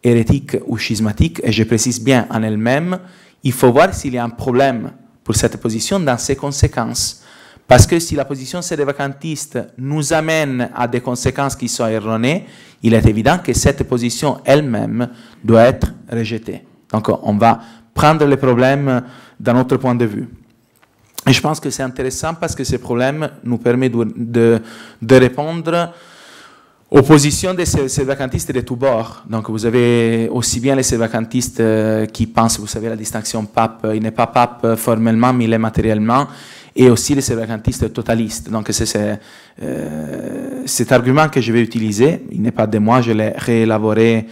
S1: hérétique ou schismatique, et je précise bien en elle-même, il faut voir s'il y a un problème pour cette position dans ses conséquences. Parce que si la position sédévacantiste nous amène à des conséquences qui sont erronées, il est évident que cette position elle-même doit être rejetée. Donc on va prendre les problèmes d'un autre point de vue. Et je pense que c'est intéressant parce que ces problèmes nous permettent de répondre Opposition des sédevacantistes de tous bords. Donc vous avez aussi bien les sédevacantistes qui pensent, vous savez, la distinction pape, il n'est pas pape formellement, mais il est matériellement, et aussi les sédevacantistes totalistes. Donc c'est cet argument que je vais utiliser, il n'est pas de moi, je l'ai réélaboré,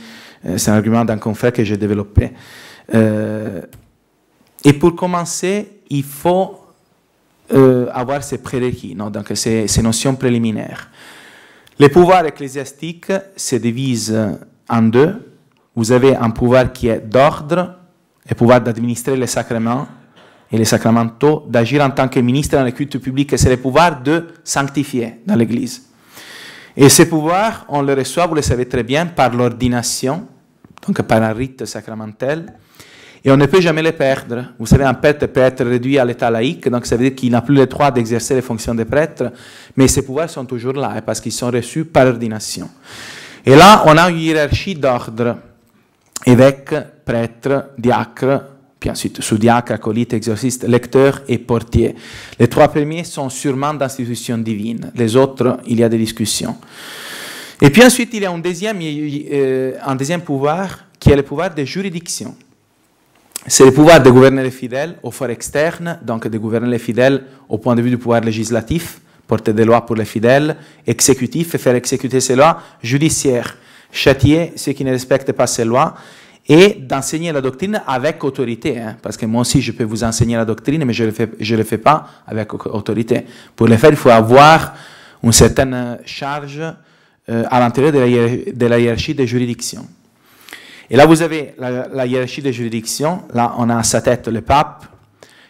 S1: c'est un argument d'un confrère que j'ai développé. Et pour commencer, il faut avoir ces prérequis, non? Donc ces notions préliminaires. Les pouvoirs ecclésiastiques se divisent en deux. Vous avez un pouvoir qui est d'ordre, le pouvoir d'administrer les sacrements et les sacramentaux, d'agir en tant que ministre dans le culte public, et c'est le pouvoir de sanctifier dans l'Église. Et ces pouvoirs, on les reçoit, vous le savez très bien, par l'ordination, donc par un rite sacramentel, et on ne peut jamais les perdre. Vous savez, un prêtre peut être réduit à l'état laïque, donc ça veut dire qu'il n'a plus le droit d'exercer les fonctions de prêtre, mais ces pouvoirs sont toujours là, parce qu'ils sont reçus par ordination. Et là, on a une hiérarchie d'ordre, évêque, prêtre, diacre, puis ensuite sous-diacre, acolyte, exorciste, lecteur et portier. Les trois premiers sont sûrement d'institution divine, les autres, il y a des discussions. Et puis ensuite, il y a un deuxième pouvoir, qui est le pouvoir de juridiction. C'est le pouvoir de gouverner les fidèles au fort externe, donc de gouverner les fidèles au point de vue du pouvoir législatif, porter des lois pour les fidèles, exécutif, et faire exécuter ces lois, judiciaire, châtier ceux qui ne respectent pas ces lois, et d'enseigner la doctrine avec autorité, hein, parce que moi aussi je peux vous enseigner la doctrine, mais je ne le fais pas avec autorité. Pour le faire, il faut avoir une certaine charge à l'intérieur de la hiérarchie de juridiction. Et là, vous avez la hiérarchie de juridiction. Là, on a à sa tête le pape,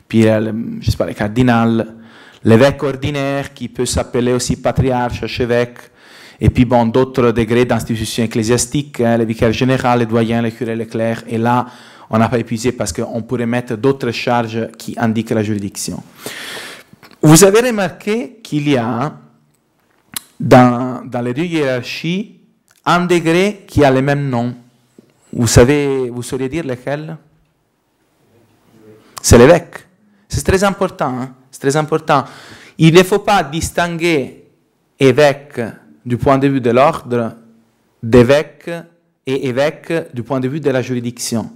S1: puis je sais pas, le cardinal, l'évêque ordinaire, qui peut s'appeler aussi patriarche, archevêque, et puis bon, d'autres degrés d'institutions ecclésiastiques, hein, le vicaire général, les doyens, les curés, les clercs. Et là, on n'a pas épuisé parce qu'on pourrait mettre d'autres charges qui indiquent la juridiction. Vous avez remarqué qu'il y a dans les deux hiérarchies un degré qui a le même nom. Vous sauriez dire lequel? C'est l'évêque. C'est très important. Hein? C'est très important. Il ne faut pas distinguer évêque du point de vue de l'ordre d'évêque et évêque du point de vue de la juridiction.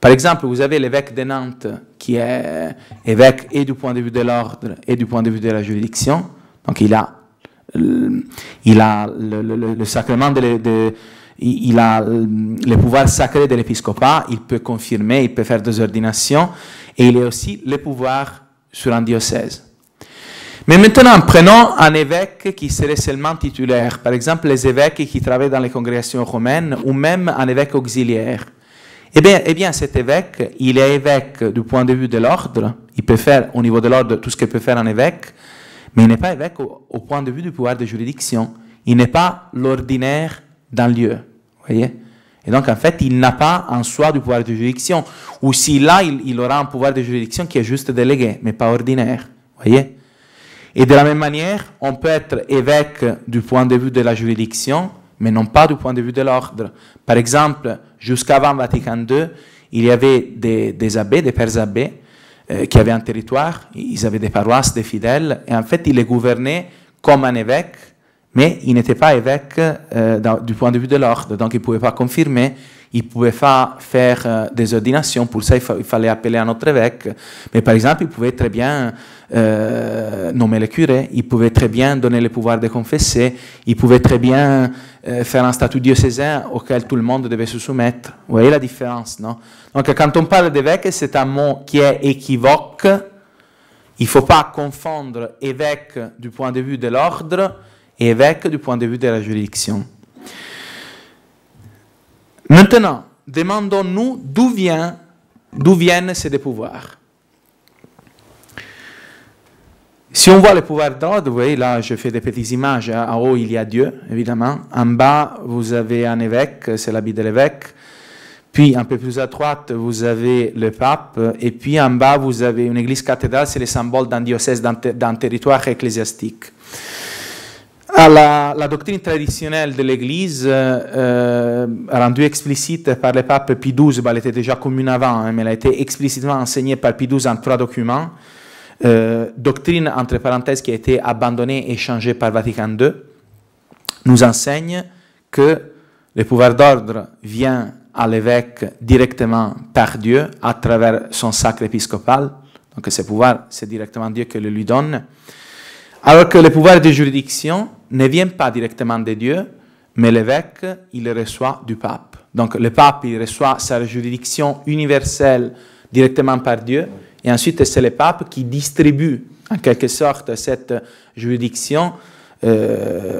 S1: Par exemple, vous avez l'évêque de Nantes qui est évêque et du point de vue de l'ordre et du point de vue de la juridiction. Donc il a le sacrement il a le pouvoir sacré de l'épiscopat, il peut confirmer, il peut faire des ordinations, et il a aussi le pouvoir sur un diocèse. Mais maintenant, prenons un évêque qui serait seulement titulaire, par exemple les évêques qui travaillent dans les congrégations romaines, ou même un évêque auxiliaire. Eh bien, cet évêque, il est évêque du point de vue de l'ordre, il peut faire au niveau de l'ordre tout ce que peut faire un évêque, mais il n'est pas évêque au point de vue du pouvoir de juridiction. Il n'est pas l'ordinaire d'un lieu. Voyez? Et donc, en fait, il n'a pas en soi du pouvoir de juridiction. Ou s'il a, il aura un pouvoir de juridiction qui est juste délégué, mais pas ordinaire. Voyez? Et de la même manière, on peut être évêque du point de vue de la juridiction, mais non pas du point de vue de l'ordre. Par exemple, jusqu'avant Vatican II, il y avait des abbés, des pères abbés, qui avaient un territoire, ils avaient des paroisses, des fidèles, et en fait, ils les gouvernaient comme un évêque, mais il n'était pas évêque du point de vue de l'ordre, donc il ne pouvait pas confirmer, il ne pouvait pas faire des ordinations, pour ça il fallait appeler un autre évêque, mais par exemple il pouvait très bien nommer le curé, il pouvait très bien donner le pouvoir de confesser, il pouvait très bien faire un statut diocésain auquel tout le monde devait se soumettre. Vous voyez la différence, non? Donc quand on parle d'évêque, c'est un mot qui est équivoque, il ne faut pas confondre évêque du point de vue de l'ordre et évêque du point de vue de la juridiction. Maintenant, demandons-nous d'où viennent ces deux pouvoirs. Si on voit le pouvoir d'ordre, vous voyez, là je fais des petites images, en haut il y a Dieu, évidemment, en bas vous avez un évêque, c'est l'habit de l'évêque, puis un peu plus à droite vous avez le pape, et puis en bas vous avez une église cathédrale, c'est le symbole d'un diocèse, d'un territoire ecclésiastique. La doctrine traditionnelle de l'Église, rendue explicite par le pape Pie XII, elle était déjà commune avant, hein, mais elle a été explicitement enseignée par Pie XII en 3 documents. Doctrine, entre parenthèses, qui a été abandonnée et changée par Vatican II. nous enseigne que le pouvoir d'ordre vient à l'évêque directement par Dieu à travers son sacre épiscopal. Donc ce pouvoir, c'est directement Dieu qui le lui donne. Alors que le pouvoir de juridiction ne vient pas directement de Dieu, mais l'évêque, il le reçoit du pape. Donc le pape, il reçoit sa juridiction universelle directement par Dieu, et ensuite c'est le pape qui distribue en quelque sorte cette juridiction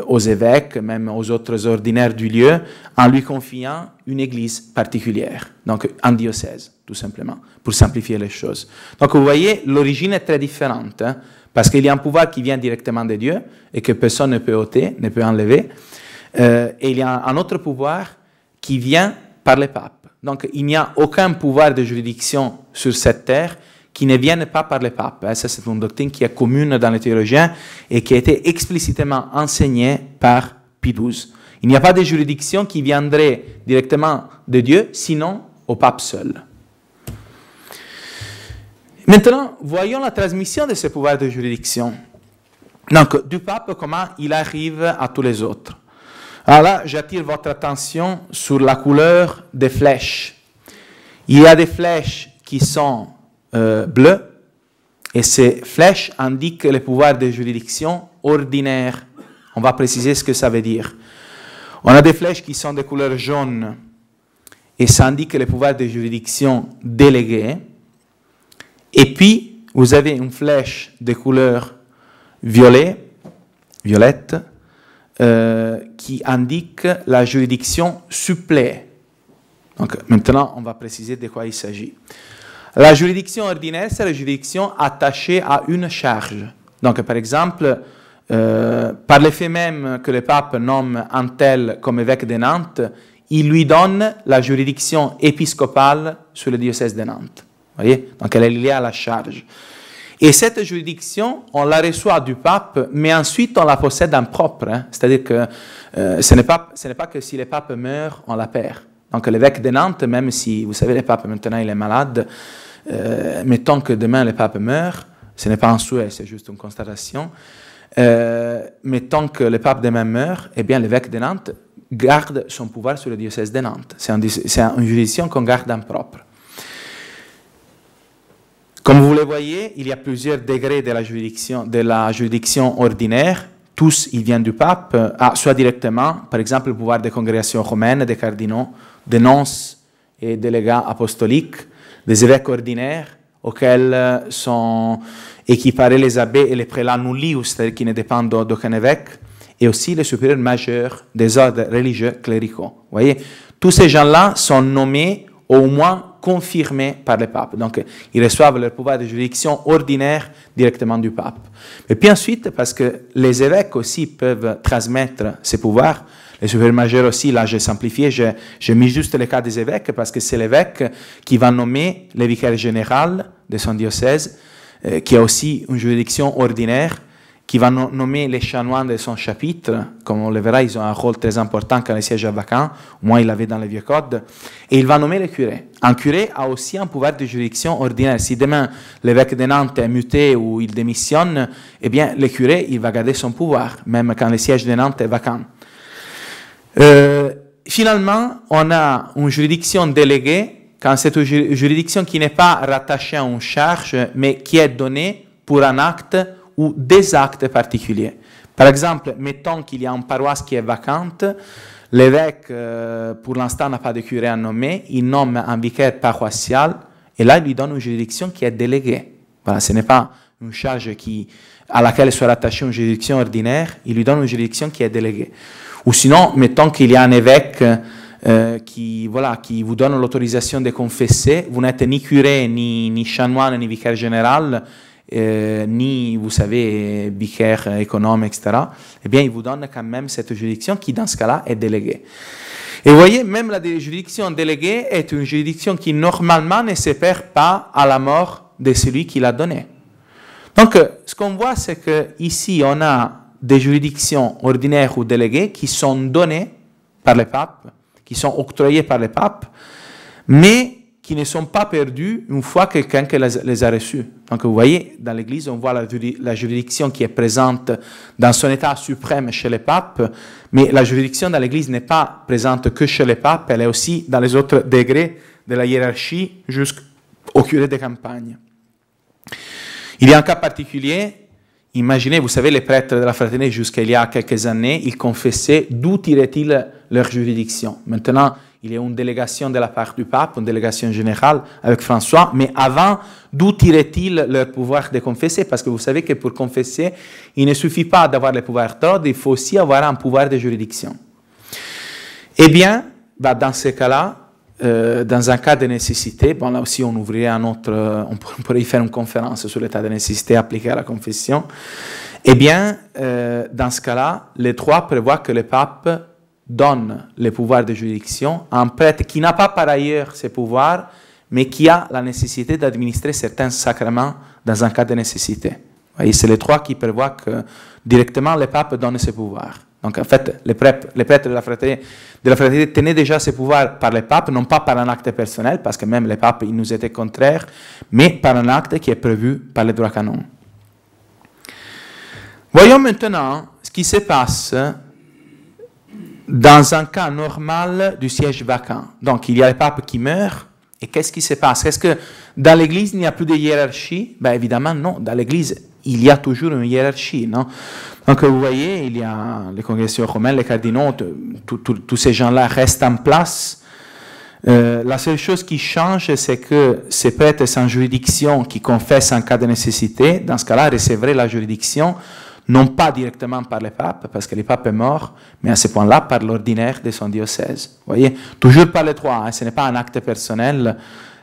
S1: aux évêques, même aux autres ordinaires du lieu, en lui confiant une église particulière, donc un diocèse, tout simplement, pour simplifier les choses. Donc vous voyez, l'origine est très différente, hein, parce qu'il y a un pouvoir qui vient directement de Dieu et que personne ne peut ôter, ne peut enlever, et il y a un autre pouvoir qui vient par le pape. Donc il n'y a aucun pouvoir de juridiction sur cette terre qui ne viennent pas par le pape. Ça, c'est une doctrine qui est commune dans les théologiens et qui a été explicitement enseignée par Pie XII. Il n'y a pas de juridiction qui viendrait directement de Dieu, sinon au pape seul. Maintenant, voyons la transmission de ce pouvoir de juridiction. Donc, du pape, comment il arrive à tous les autres. Alors là, j'attire votre attention sur la couleur des flèches. Il y a des flèches qui sont bleues, et ces flèches indiquent le pouvoir de juridiction ordinaire. On va préciser ce que ça veut dire. On a des flèches qui sont de couleur jaune, et ça indique le pouvoir de juridiction délégué. Et puis, vous avez une flèche de couleur violette, qui indique la juridiction supplée. Donc, maintenant, on va préciser de quoi il s'agit. La juridiction ordinaire, c'est la juridiction attachée à une charge. Donc, par exemple, par le fait même que le pape nomme un tel comme évêque de Nantes, il lui donne la juridiction épiscopale sur le diocèse de Nantes. Vous voyez? Donc, elle est liée à la charge. Et cette juridiction, on la reçoit du pape, mais ensuite on la possède en propre. Hein. C'est-à-dire que ce n'est pas que si le pape meurt, on la perd. Donc l'évêque de Nantes, même si, vous savez, le pape maintenant il est malade, mettons que demain le pape meurt, ce n'est pas un souhait, c'est juste une constatation, mettons que le pape demain meurt, eh bien l'évêque de Nantes garde son pouvoir sur le diocèse de Nantes. C'est une juridiction qu'on garde en propre. Comme vous le voyez, il y a plusieurs degrés de la juridiction ordinaire. Tous, ils viennent du pape, soit directement, par exemple, le pouvoir des congrégations romaines, des cardinaux, des nonces et délégats apostoliques, des évêques ordinaires, auxquels sont équiparés les abbés et les prélats nullius, c'est-à-dire qui ne dépendent d'aucun évêque, et aussi les supérieurs majeurs des ordres religieux cléricaux. Vous voyez, tous ces gens-là sont nommés au moins confirmés par le pape. Donc, ils reçoivent leur pouvoir de juridiction ordinaire directement du pape. Et puis ensuite, parce que les évêques aussi peuvent transmettre ces pouvoirs, les supérieurs majeurs aussi, là j'ai simplifié, j'ai mis juste le cas des évêques, parce que c'est l'évêque qui va nommer le vicaire général de son diocèse, qui a aussi une juridiction ordinaire, qui va nommer les chanoines de son chapitre. Comme on le verra, ils ont un rôle très important quand le siège est vacant, au moins il l'avait dans le vieux code, et il va nommer le curé. Un curé a aussi un pouvoir de juridiction ordinaire. Si demain l'évêque de Nantes est muté ou il démissionne, eh bien le curé, il va garder son pouvoir, même quand le siège de Nantes est vacant. Finalement, on a une juridiction déléguée, quand c'est une juridiction qui n'est pas rattachée à une charge, mais qui est donnée pour un acte ou des actes particuliers. Par exemple, mettons qu'il y a une paroisse qui est vacante, l'évêque, pour l'instant, n'a pas de curé à nommer, il nomme un vicaire paroissial, et là, il lui donne une juridiction qui est déléguée. Voilà, ce n'est pas une charge à laquelle soit rattachée une juridiction ordinaire, il lui donne une juridiction qui est déléguée. Ou sinon, mettons qu'il y a un évêque qui vous donne l'autorisation de confesser, vous n'êtes ni curé, ni chanoine, ni vicaire général, ni, vous savez, vicaire économe, etc., eh bien, il vous donne quand même cette juridiction qui, dans ce cas-là, est déléguée. Et vous voyez, même la juridiction déléguée est une juridiction qui, normalement, ne se perd pas à la mort de celui qui l'a donnée. Donc, ce qu'on voit, c'est qu'ici, on a des juridictions ordinaires ou déléguées qui sont données par le pape, qui sont octroyées par le pape, mais qui ne sont pas perdus une fois que quelqu'un les a reçus. Donc vous voyez, dans l'Église, on voit la juridiction qui est présente dans son état suprême chez les papes, mais la juridiction dans l'Église n'est pas présente que chez les papes, elle est aussi dans les autres degrés de la hiérarchie jusqu'au curé de campagne. Il y a un cas particulier. Imaginez, vous savez, les prêtres de la fraternité, jusqu'à il y a quelques années, ils confessaient d'où tiraient-ils leur juridiction. Maintenant, il y a une délégation de la part du pape, une délégation générale avec François, mais avant, d'où tiraient-ils leur pouvoir de confesser? Parce que vous savez que pour confesser, il ne suffit pas d'avoir le pouvoir d'ordre, il faut aussi avoir un pouvoir de juridiction. Eh bien, dans ce cas-là, dans un cas de nécessité, bon là aussi on ouvrirait on pourrait y faire une conférence sur l'état de nécessité appliqué à la confession, eh bien, dans ce cas-là, les trois prévoient que le pape donne les pouvoirs de juridiction à un prêtre qui n'a pas par ailleurs ces pouvoirs, mais qui a la nécessité d'administrer certains sacrements dans un cas de nécessité. Vous voyez, c'est les trois qui prévoient que directement le pape donne ses pouvoirs. Donc en fait, les prêtres de la fraternité tenaient déjà ces pouvoirs par le pape, non pas par un acte personnel, parce que même les papes, ils nous étaient contraires, mais par un acte qui est prévu par le droit canon. Voyons maintenant ce qui se passe dans un cas normal du siège vacant. Donc il y a le pape qui meurt, et qu'est-ce qui se passe? Est-ce que dans l'Église, il n'y a plus de hiérarchie? Ben évidemment non, dans l'Église, il y a toujours une hiérarchie, non? Donc vous voyez, il y a les congrégations romaines, les cardinaux, tous ces gens-là restent en place. La seule chose qui change, c'est que ces prêtres sans juridiction qui confessent en cas de nécessité, dans ce cas-là, recevraient la juridiction, non pas directement par le pape, parce que le pape est mort, mais à ce point-là, par l'ordinaire de son diocèse. Vous voyez, toujours par les trois, hein, ce n'est pas un acte personnel,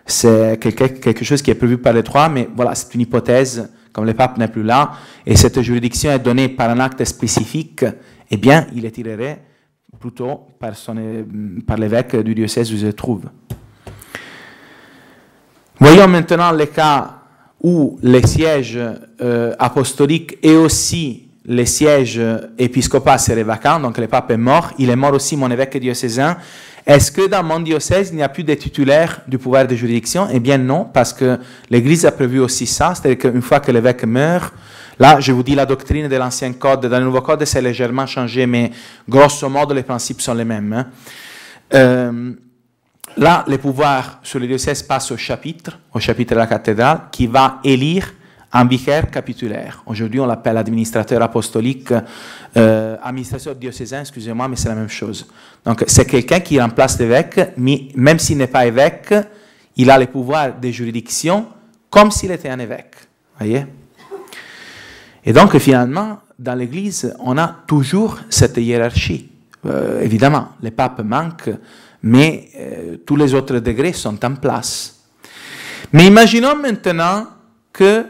S1: c'est quelque chose qui est prévu par les trois, mais voilà, c'est une hypothèse. Comme le pape n'est plus là, et cette juridiction est donnée par un acte spécifique, eh bien, il est tiré plutôt par l'évêque du diocèse où il se trouve. Voyons maintenant le cas où les sièges apostoliques et aussi les sièges épiscopaux seraient vacants, donc le pape est mort, il est mort aussi mon évêque diocésain. Est-ce que dans mon diocèse, il n'y a plus de titulaires du pouvoir de juridiction? Eh bien non, parce que l'Église a prévu aussi ça, c'est-à-dire qu'une fois que l'évêque meurt, là, je vous dis la doctrine de l'ancien code, dans le nouveau code, c'est légèrement changé, mais grosso modo, les principes sont les mêmes. Là, les pouvoirs sur le diocèse passent au chapitre de la cathédrale, qui va élire un vicaire capitulaire. Aujourd'hui, on l'appelle administrateur apostolique, administrateur diocésain, excusez-moi, mais c'est la même chose. Donc, c'est quelqu'un qui remplace l'évêque, mais même s'il n'est pas évêque, il a les pouvoirs de juridiction comme s'il était un évêque. Voyez? Et donc, finalement, dans l'Église, on a toujours cette hiérarchie. Évidemment, les papes manquent, mais tous les autres degrés sont en place. Mais imaginons maintenant que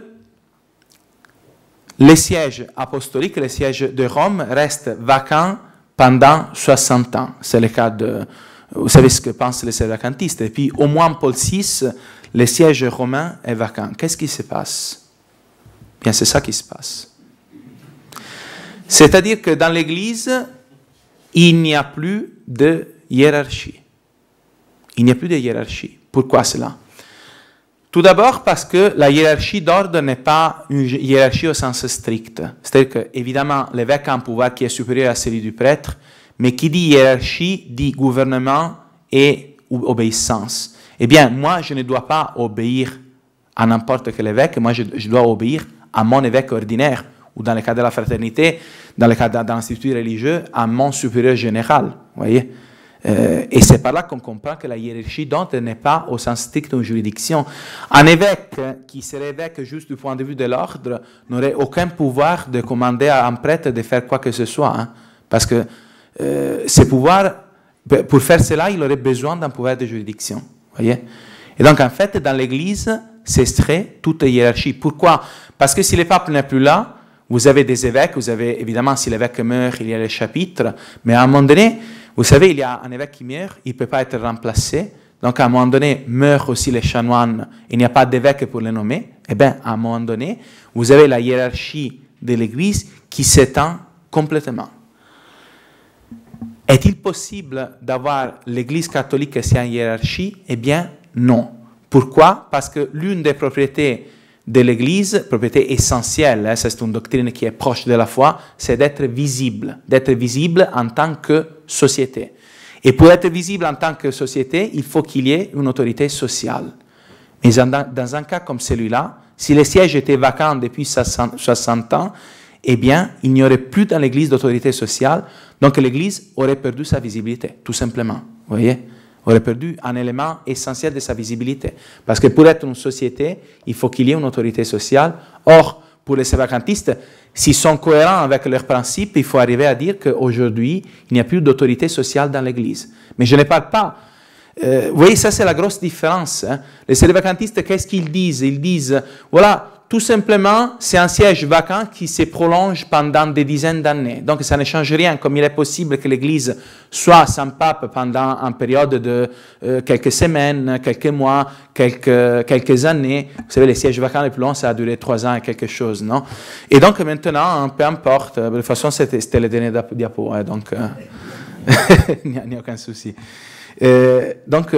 S1: les sièges apostoliques, les sièges de Rome restent vacants pendant 60 ans. C'est le cas de... Vous savez ce que pensent les vacantistes. Et puis, au moins Paul VI, le siège romain est vacant. Qu'est-ce qui se passe? Bien, c'est ça qui se passe. C'est-à-dire que dans l'Église, il n'y a plus de hiérarchie. Il n'y a plus de hiérarchie. Pourquoi cela? Tout d'abord parce que la hiérarchie d'ordre n'est pas une hiérarchie au sens strict. C'est-à-dire qu'évidemment, l'évêque a un pouvoir qui est supérieur à celui du prêtre, mais qui dit hiérarchie dit gouvernement et obéissance. Eh bien, moi, je ne dois pas obéir à n'importe quel évêque, moi, je dois obéir à mon évêque ordinaire, ou dans le cas de la fraternité, dans le cas d'un institut religieux, à mon supérieur général. Vous voyez? Et c'est par là qu'on comprend que la hiérarchie d'ordre n'est pas au sens strict d'une juridiction. Un évêque qui serait évêque juste du point de vue de l'ordre n'aurait aucun pouvoir de commander à un prêtre de faire quoi que ce soit. Hein, parce que ces pouvoirs, pour faire cela, il aurait besoin d'un pouvoir de juridiction. Voyez? Et donc, en fait, dans l'Église, ce serait toute hiérarchie. Pourquoi? Parce que si le pape n'est plus là, vous avez des évêques, vous avez, évidemment, si l'évêque meurt, il y a les chapitres, mais à un moment donné, vous savez, il y a un évêque qui meurt, il ne peut pas être remplacé, donc à un moment donné, meurent aussi les chanoines, il n'y a pas d'évêque pour les nommer, eh bien, à un moment donné, vous avez la hiérarchie de l'Église qui s'étend complètement. Est-il possible d'avoir l'Église catholique sans hiérarchie? Eh bien, non. Pourquoi? Parce que l'une des propriétés de l'Église, propriété essentielle, c'est une doctrine qui est proche de la foi, c'est d'être visible en tant que société. Et pour être visible en tant que société, il faut qu'il y ait une autorité sociale. Mais dans un cas comme celui-là, si les sièges étaient vacants depuis 60 ans, eh bien, il n'y aurait plus dans l'Église d'autorité sociale, donc l'Église aurait perdu sa visibilité, tout simplement. Vous voyez? Aurait perdu un élément essentiel de sa visibilité. Parce que pour être une société, il faut qu'il y ait une autorité sociale. Or, pour les vacantistes, s'ils sont cohérents avec leurs principes, il faut arriver à dire qu'aujourd'hui, il n'y a plus d'autorité sociale dans l'Église. Mais je ne parle pas. Vous voyez, ça c'est la grosse différence. Hein. Les vacantistes, qu'est-ce qu'ils disent? Ils disent, voilà, tout simplement, c'est un siège vacant qui se prolonge pendant des dizaines d'années. Donc, ça ne change rien, comme il est possible que l'Église soit sans pape pendant une période de quelques semaines, quelques mois, quelques années. Vous savez, les sièges vacants les plus longs, ça a duré 3 ans et quelque chose, non? Et donc, maintenant, peu importe. De toute façon, c'était le dernier diapo, hein, donc il n'y a aucun souci. Donc,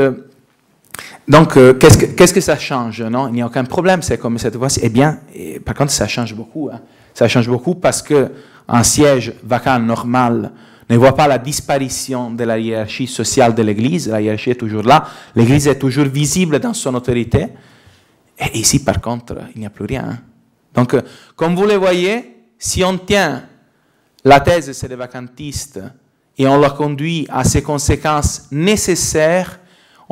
S1: qu'est-ce que ça change? Non, il n'y a aucun problème, c'est comme cette fois-ci. Eh bien, par contre, ça change beaucoup. Hein. Ça change beaucoup parce qu'un siège vacant normal ne voit pas la disparition de la hiérarchie sociale de l'Église. La hiérarchie est toujours là. L'Église est toujours visible dans son autorité. Et ici, par contre, il n'y a plus rien. Hein. Donc, comme vous le voyez, si on tient la thèse c'est des vacantistes et on la conduit à ses conséquences nécessaires,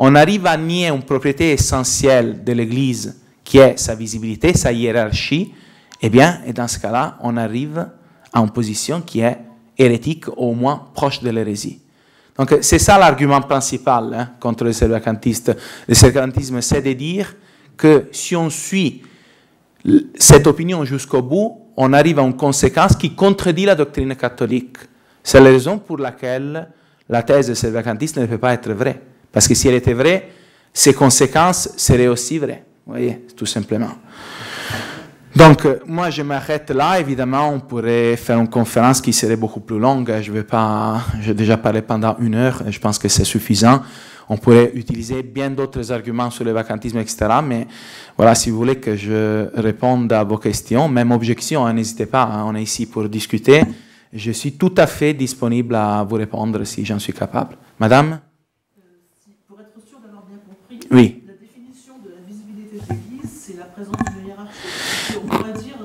S1: on arrive à nier une propriété essentielle de l'Église qui est sa visibilité, sa hiérarchie, et dans ce cas-là, on arrive à une position qui est hérétique, au moins proche de l'hérésie. Donc c'est ça l'argument principal hein, contre les vacantistes. Le vacantisme, c'est de dire que si on suit cette opinion jusqu'au bout, on arrive à une conséquence qui contredit la doctrine catholique. C'est la raison pour laquelle la thèse des vacantistes ne peut pas être vraie. Parce que si elle était vraie, ses conséquences seraient aussi vraies. Vous voyez, tout simplement. Donc, moi, je m'arrête là. Évidemment, on pourrait faire une conférence qui serait beaucoup plus longue. Je vais pas, j'ai déjà parlé pendant 1 heure. Je pense que c'est suffisant. On pourrait utiliser bien d'autres arguments sur le vacantisme, etc. Mais voilà, si vous voulez que je réponde à vos questions, même objections, hein, n'hésitez pas. Hein, on est ici pour discuter. Je suis tout à fait disponible à vous répondre si j'en suis capable. Madame? Oui.
S2: La définition de la visibilité de l'Église, c'est la présence d'une hiérarchie. On pourrait dire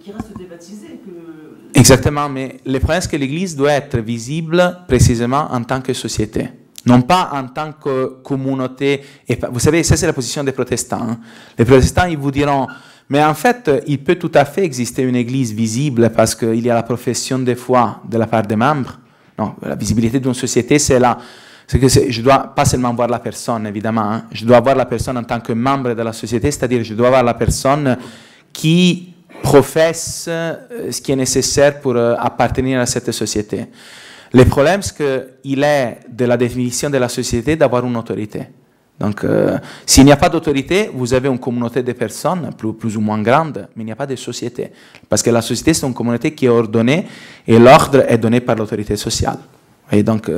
S2: qu'il reste débaptisé.
S1: Exactement, mais le problème c'est que l'Église doit être visible précisément en tant que société, non pas en tant que communauté. Et vous savez, ça c'est la position des protestants. Hein. Les protestants, ils vous diront, mais en fait, il peut tout à fait exister une Église visible parce qu'il y a la profession de foi de la part des membres. Non, la visibilité d'une société, c'est là. C'est que je dois pas seulement voir la personne, évidemment, hein. Je dois voir la personne en tant que membre de la société, c'est-à-dire je dois voir la personne qui professe ce qui est nécessaire pour appartenir à cette société. Le problème, c'est qu'il est de la définition de la société d'avoir une autorité. Donc, s'il n'y a pas d'autorité, vous avez une communauté de personnes, plus ou moins grande, mais il n'y a pas de société. Parce que la société, c'est une communauté qui est ordonnée et l'ordre est donné par l'autorité sociale. Et donc,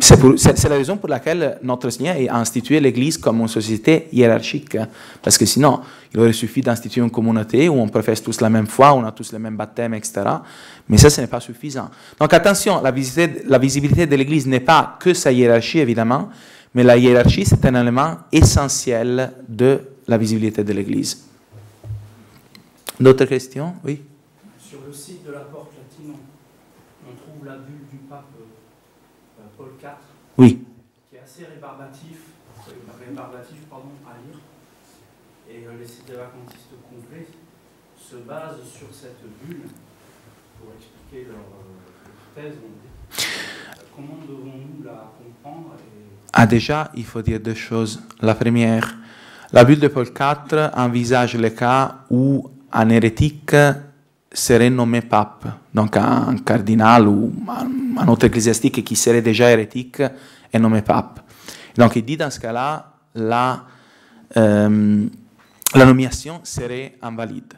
S1: c'est la raison pour laquelle notre Seigneur a institué l'Église comme une société hiérarchique. Parce que sinon, il aurait suffi d'instituer une communauté où on professe tous la même foi, on a tous les mêmes baptêmes, etc. Mais ça, ce n'est pas suffisant. Donc attention, la visibilité de l'Église n'est pas que sa hiérarchie, évidemment, mais la hiérarchie, c'est un élément essentiel de la visibilité de l'Église. D'autres questions? Oui?
S3: Sur le site de la Porte Latine, on trouve la bulle du pape Paul IV,
S1: oui.
S3: Qui est assez rébarbatif à lire. Et les sites des vacantistes complets se basent sur cette bulle pour expliquer leur thèse. Comment devons-nous la comprendre
S1: Déjà, il faut dire 2 choses. La première, la bulle de Paul IV envisage le cas où un hérétique serait nommé pape, donc un cardinal ou un autre ecclésiastique qui serait déjà hérétique est nommé pape. Donc il dit dans ce cas-là, la nomination serait invalide.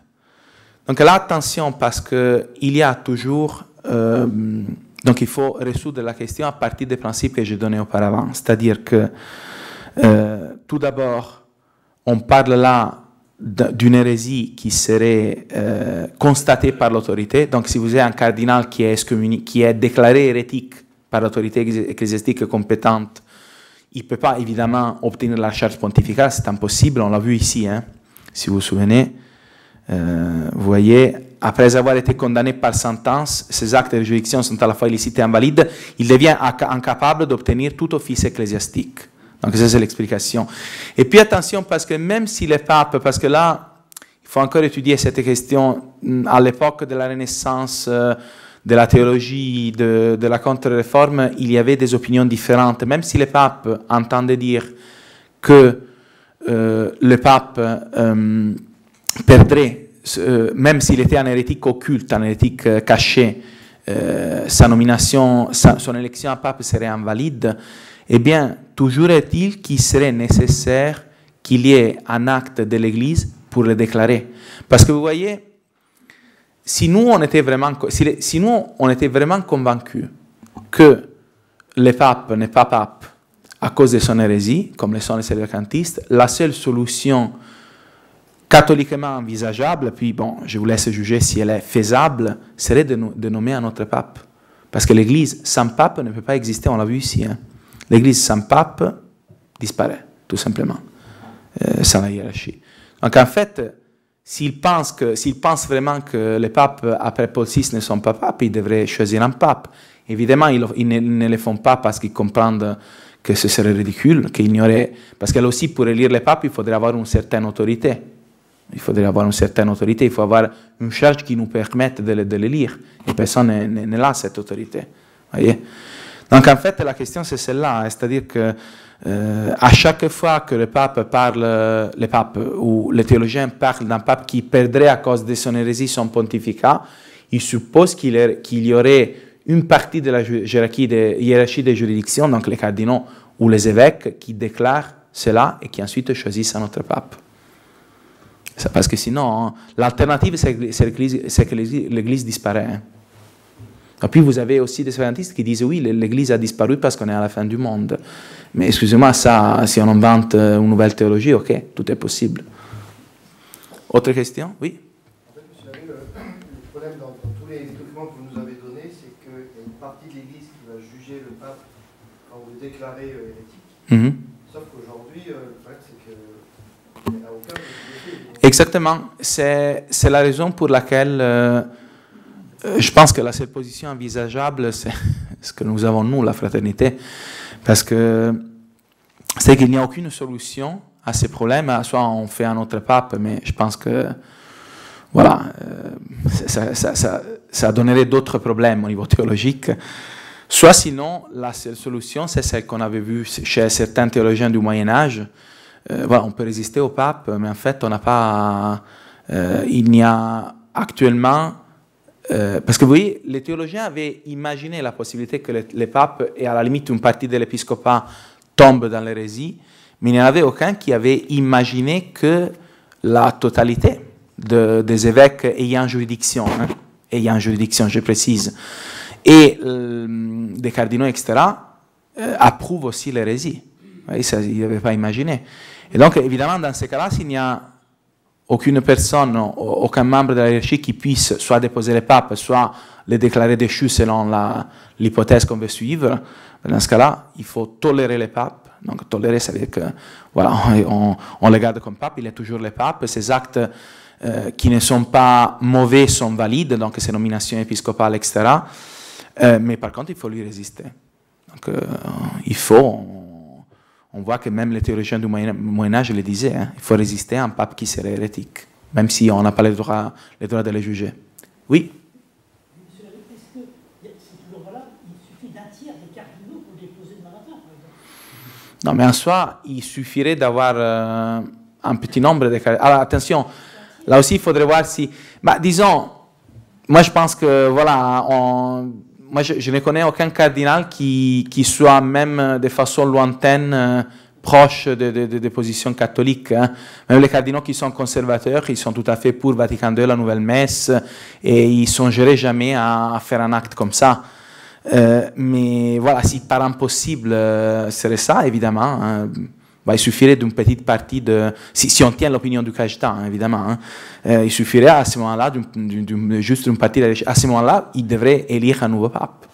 S1: Donc là, attention, parce qu'il y a toujours... donc il faut résoudre la question à partir des principes que j'ai donnés auparavant. C'est-à-dire que Tout d'abord, on parle là d'une hérésie qui serait constatée par l'autorité. Donc, si vous avez un cardinal qui est déclaré hérétique par l'autorité ecclésiastique compétente, il ne peut pas évidemment obtenir la charge pontificale, c'est impossible, on l'a vu ici, hein, si vous vous souvenez. Vous voyez, après avoir été condamné par sentence, ses actes de juridiction sont à la fois illicites et invalides, il devient incapable d'obtenir tout office ecclésiastique. Donc ça c'est l'explication. Et puis attention, parce que même si les papes, parce que là, il faut encore étudier cette question, à l'époque de la Renaissance, de la théologie, de la contre-réforme, il y avait des opinions différentes. Même si les papes entendaient dire que le pape perdrait, même s'il était un hérétique occulte, un hérétique caché, sa nomination, son élection à pape serait invalide, eh bien, toujours est-il qu'il serait nécessaire qu'il y ait un acte de l'Église pour le déclarer. Parce que vous voyez, si nous, on était vraiment convaincus que le pape n'est pas pape à cause de son hérésie, comme le sont les sédévacantistes, la seule solution catholiquement envisageable, puis bon, je vous laisse juger si elle est faisable, serait de nommer un autre pape. Parce que l'Église sans pape ne peut pas exister, on l'a vu ici. Hein. L'Église sans pape disparaît, tout simplement, sans la hiérarchie. Donc en fait, s'ils pensent vraiment que les papes après Paul VI ne sont pas papes, ils devraient choisir un pape. Évidemment, ils ne le font pas parce qu'ils comprennent que ce serait ridicule, parce que là aussi, pour élire les papes, il faudrait avoir une certaine autorité. Il faudrait avoir une certaine autorité, il faut avoir une charge qui nous permette de les lire. Et personne n'a cette autorité. Voyez? Donc en fait, la question c'est celle-là, c'est-à-dire que à chaque fois que le pape ou les théologiens parlent d'un pape qui perdrait à cause de son hérésie son pontificat, ils supposent qu'il y aurait une partie de la hiérarchie des juridictions, donc les cardinaux ou les évêques, qui déclarent cela et qui ensuite choisissent un autre pape. C'est parce que sinon, l'alternative, c'est que l'Église disparaît. Hein. Et puis vous avez aussi des adventistes qui disent oui, l'Église a disparu parce qu'on est à la fin du monde. Mais excusez-moi, ça, si on invente une nouvelle théologie, ok, tout est possible. Autre question? Oui?
S4: En fait, monsieur l'abbé, le problème dans tous les documents que vous nous avez donnés, c'est qu'il y a une partie de l'Église qui va juger le pape quand vous le déclarez hérétique.
S1: Mm-hmm.
S4: Sauf qu'aujourd'hui, le problème, c'est qu'il n'y a aucun...
S1: Exactement. C'est la raison pour laquelle je pense que la seule position envisageable, c'est ce que nous avons, nous, la fraternité, parce que c'est qu'il n'y a aucune solution à ces problèmes. Soit on fait un autre pape, mais je pense que voilà, ça donnerait d'autres problèmes au niveau théologique. Soit sinon, la seule solution, c'est celle qu'on avait vue chez certains théologiens du Moyen-Âge. Voilà, on peut résister au pape, mais en fait, on n'a pas... il n'y a actuellement... parce que vous voyez, les théologiens avaient imaginé la possibilité que les papes et à la limite une partie de l'épiscopat tombent dans l'hérésie, mais il n'y en avait aucun qui avait imaginé que la totalité des évêques ayant juridiction, je précise, et des cardinaux, etc., approuvent aussi l'hérésie. Vous voyez, ça, ils n'avaient pas imaginé. Et donc, évidemment, dans ces cas-là, s'il n'y a aucune personne, aucun membre de la hiérarchie qui puisse soit déposer les papes, soit les déclarer déchus selon l'hypothèse qu'on veut suivre, dans ce cas-là, il faut tolérer les papes. Donc, tolérer, ça veut dire que, voilà, on les garde comme pape, il est toujours le pape. Ces actes qui ne sont pas mauvais sont valides, donc ces nominations épiscopales, etc. Mais par contre, il faut lui résister. Donc, il faut... On voit que même les théologiens du Moyen-Âge le disaient, hein, il faut résister à un pape qui serait hérétique, même si on n'a pas le droit de le juger. Oui?
S5: Monsieur l'abbé, est-ce que c'est toujours valable? Il suffit d'un tiers des cardinaux pour déposer le mandatat, par exemple?
S1: Non, mais en soi, il suffirait d'avoir un petit nombre de cardinaux. Alors attention, là aussi, il faudrait voir si... Bah, disons, moi je pense que, voilà, moi, je ne connais aucun cardinal qui soit même de façon lointaine proche des positions catholiques. Hein. Même les cardinaux qui sont conservateurs, ils sont tout à fait pour Vatican II, la nouvelle messe, et ils ne songeraient jamais à faire un acte comme ça. Mais voilà, si par impossible serait ça, évidemment, hein, il suffirait d'une petite partie de... Si on tient l'opinion du Cajetan, hein, évidemment, hein, il suffirait à ce moment-là, juste d'une partie de l'échelle. À ce moment-là, il devrait élire un nouveau pape,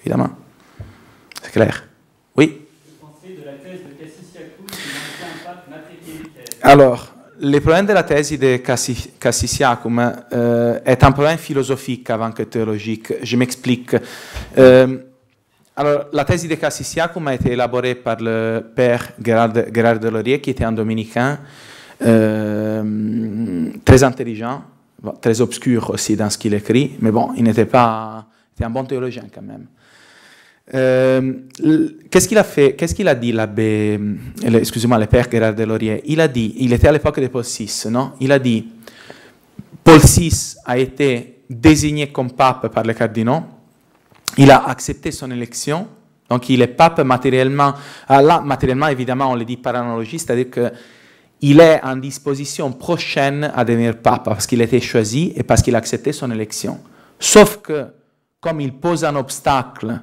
S1: évidemment. C'est clair. Oui.
S3: Vous pensez de la thèse de Cassisiacum qui lançait un pape matérialitaire?
S1: Alors, le problème de la thèse de Cassisiacum est un problème philosophique avant que théologique. Je m'explique. Alors, la thèse de Cassisiacum a été élaborée par le père Gérard Delorier, qui était un dominicain très intelligent, très obscur aussi dans ce qu'il écrit, mais bon, il n'était pas... C'était un bon théologien quand même. Qu'est-ce qu'il a fait? Qu'est-ce qu'il a dit l'abbé, excusez-moi, le père Gérard Delorier? Il a dit, il était à l'époque de Paul VI, non? Il a dit, Paul VI a été désigné comme pape par les cardinaux, il a accepté son élection, donc il est pape matériellement. Là, matériellement, évidemment, on le dit par analogie, c'est-à-dire qu'il est en disposition prochaine à devenir pape, parce qu'il a été choisi et parce qu'il a accepté son élection. Sauf que, comme il pose un obstacle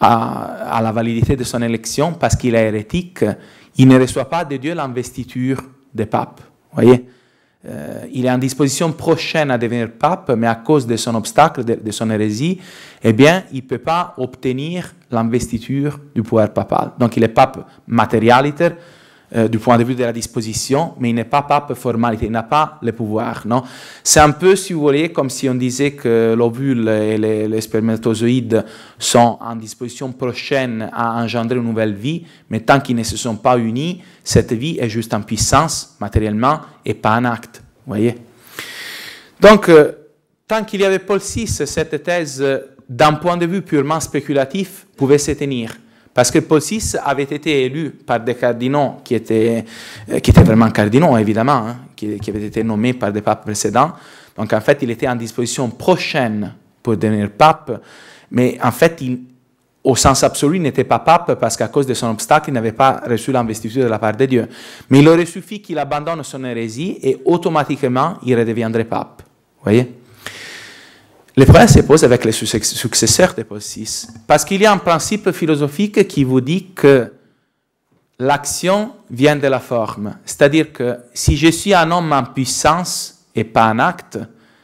S1: à la validité de son élection, parce qu'il est hérétique, il ne reçoit pas de Dieu l'investiture de pape. Voyez, il est en disposition prochaine à devenir pape, mais à cause de son obstacle, de son hérésie, eh bien, il ne peut pas obtenir l'investiture du pouvoir papal. Donc, il est pape matérialitaire, du point de vue de la disposition, mais il n'est pas pape formalité, il n'a pas le pouvoir. Non? C'est un peu, si vous voulez, comme si on disait que l'ovule et les spermatozoïdes sont en disposition prochaine à engendrer une nouvelle vie, mais tant qu'ils ne se sont pas unis, cette vie est juste en puissance, matériellement, et pas en acte. Vous voyez? Donc, tant qu'il y avait Paul VI, cette thèse, d'un point de vue purement spéculatif, pouvait se tenir. Parce que Paul VI avait été élu par des cardinaux qui étaient vraiment cardinaux, évidemment, hein, qui avaient été nommés par des papes précédents. Donc, en fait, il était en disposition prochaine pour devenir pape, mais en fait, au sens absolu, il n'était pas pape parce qu'à cause de son obstacle, il n'avait pas reçu l'investiture de la part de Dieu. Mais il aurait suffi qu'il abandonne son hérésie et automatiquement, il redeviendrait pape. Vous voyez? Le problème se pose avec les successeurs de Paul VI, parce qu'il y a un principe philosophique qui vous dit que l'action vient de la forme. C'est-à-dire que si je suis un homme en puissance et pas en acte,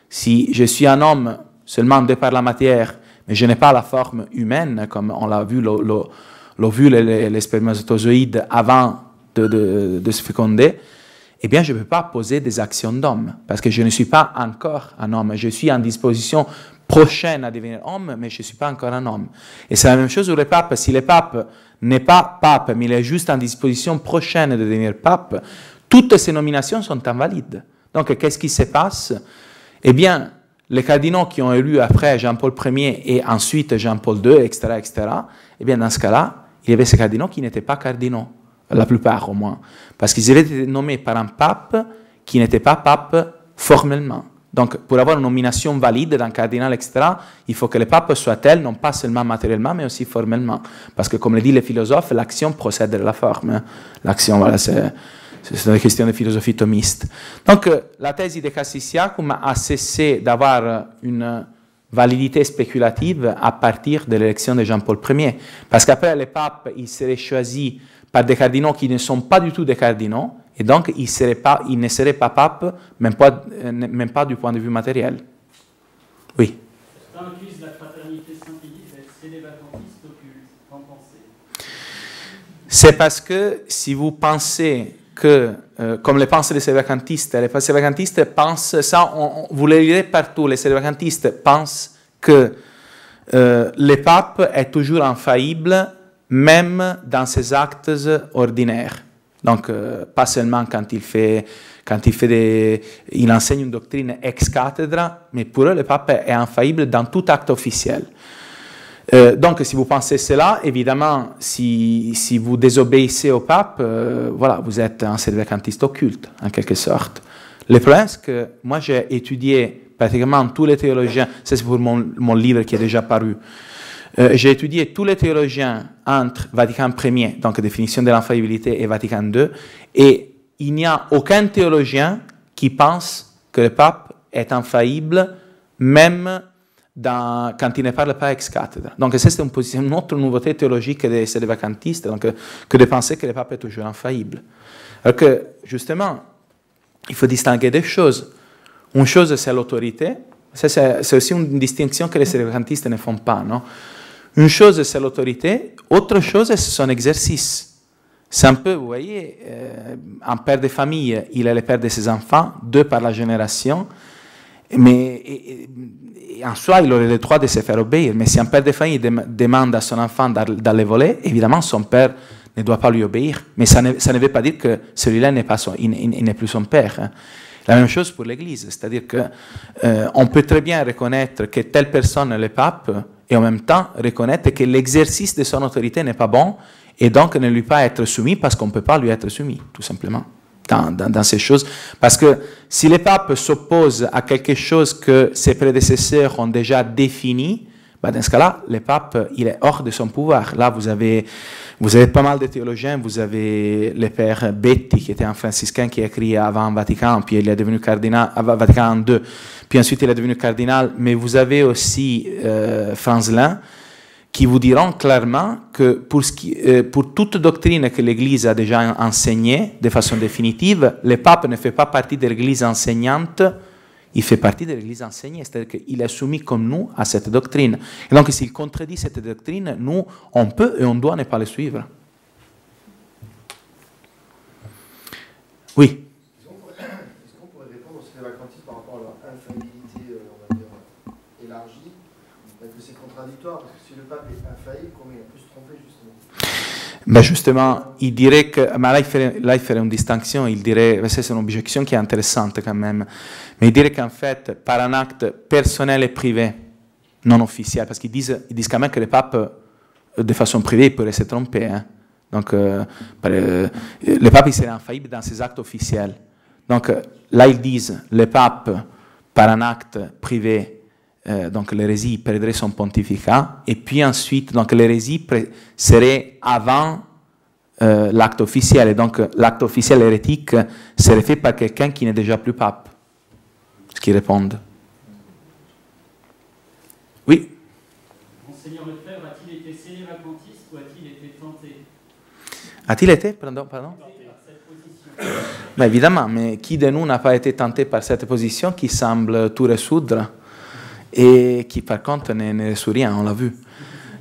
S1: si je suis un homme seulement de par la matière, mais je n'ai pas la forme humaine, comme on l'a vu, l'ovule et les spermatozoïdes avant de se féconder, eh bien, je ne peux pas poser des actions d'homme, parce que je ne suis pas encore un homme. Je suis en disposition prochaine à devenir homme, mais je ne suis pas encore un homme. Et c'est la même chose pour le pape. Si le pape n'est pas pape, mais il est juste en disposition prochaine de devenir pape, toutes ces nominations sont invalides. Donc, qu'est-ce qui se passe? Eh bien, les cardinaux qui ont élu après Jean-Paul Ier et ensuite Jean-Paul II, etc., eh bien, dans ce cas-là, il y avait ces cardinaux qui n'étaient pas cardinaux. La plupart au moins, parce qu'ils avaient été nommés par un pape qui n'était pas pape formellement. Donc, pour avoir une nomination valide d'un cardinal, etc., il faut que le pape soit tel, non pas seulement matériellement, mais aussi formellement. Parce que, comme le dit les philosophes, l'action procède de la forme. L'action, voilà, c'est une question de philosophie thomiste. Donc, la thèse de Cassisiacum a cessé d'avoir une validité spéculative à partir de l'élection de Jean-Paul Ier. Parce qu'après, le pape, il serait choisi par des cardinaux qui ne sont pas du tout des cardinaux, et donc il ne serait pas pape, même pas du point de vue matériel. Oui.
S3: Dans le culte de la fraternité Saint-Philippe, être célibataire occulte, qu'en pensez?
S1: C'est parce que si vous pensez que, comme le pensent les célibacantistes pensent ça, vous le lirez partout, les célibacantistes pensent que le pape est toujours infaillible, même dans ses actes ordinaires. Donc, pas seulement quand il enseigne une doctrine ex cathedra, mais pour eux, le pape est infaillible dans tout acte officiel. Donc, si vous pensez cela, évidemment, si vous désobéissez au pape, voilà, vous êtes un célibacantiste occulte, en quelque sorte. Le problème, c'est que moi, j'ai étudié pratiquement tous les théologiens, c'est pour mon livre qui est déjà paru. J'ai étudié tous les théologiens entre Vatican Ier, donc définition de l'infaillibilité, et Vatican II, et il n'y a aucun théologien qui pense que le pape est infaillible, même quand il ne parle pas ex cathedra. Donc, c'est une autre nouveauté théologique des sédevacantistes, donc, que de penser que le pape est toujours infaillible. Alors que, justement, il faut distinguer deux choses. Une chose, c'est l'autorité. C'est aussi une distinction que les sédevacantistes ne font pas, non? Une chose, c'est l'autorité. Autre chose, c'est son exercice. C'est un peu, vous voyez, un père de famille, il est le père de ses enfants, 2 par la génération, mais et en soi, il aurait le droit de se faire obéir. Mais si un père de famille demande à son enfant d'aller voler, évidemment, son père ne doit pas lui obéir. Mais ça ne veut pas dire que celui-là n'est plus son père. Hein. La même chose pour l'Église, c'est-à-dire qu'on peut très bien reconnaître que telle personne est le pape et en même temps reconnaître que l'exercice de son autorité n'est pas bon et donc ne lui pas être soumis parce qu'on ne peut pas lui être soumis, tout simplement, dans ces choses. Parce que si le pape s'oppose à quelque chose que ses prédécesseurs ont déjà défini, ben dans ce cas-là, le pape, il est hors de son pouvoir. Là, vous avez pas mal de théologiens, vous avez le père Betti, qui était un franciscain qui a écrit avant Vatican, puis il est devenu cardinal, avant Vatican II, puis ensuite il est devenu cardinal, mais vous avez aussi Franzelin, qui vous diront clairement que pour toute doctrine que l'Église a déjà enseignée de façon définitive, le pape ne fait pas partie de l'Église enseignante, il fait partie de l'Église enseignée, c'est-à-dire qu'il est soumis comme nous à cette doctrine. Et donc s'il contredit cette doctrine, nous, on peut et on doit ne pas le suivre. Oui.
S4: Est-ce qu'on pourrait répondre aux sédevacantistes par rapport à leur infaillibilité, on va dire, élargie? Parce que c'est contradictoire, parce que si le pape est infaillible, comment il a pu se tromper, justement?
S1: Ben justement, il dirait que, mais là il ferait une distinction, il dirait, c'est une objection qui est intéressante quand même, mais il dirait qu'en fait, par un acte personnel et privé, non officiel, parce qu'ils disent quand même que le pape, de façon privée, il pourrait se tromper. Hein. Donc, le pape, il serait infaillible dans ses actes officiels. Donc, là, ils disent, le pape, par un acte privé, donc l'hérésie perdrait son pontificat, et puis ensuite, donc l'hérésie serait avant l'acte officiel, et donc l'acte officiel hérétique serait fait par quelqu'un qui n'est déjà plus pape. Ce qu'ils répondent. Oui.
S6: Monseigneur Lefebvre, a-t-il été sédévacantiste ou a-t-il été tenté?
S1: A-t-il été, pardon? Mais évidemment, mais qui de nous n'a pas été tenté par cette position qui semble tout résoudre et qui par contre ne résout rien, on l'a vu.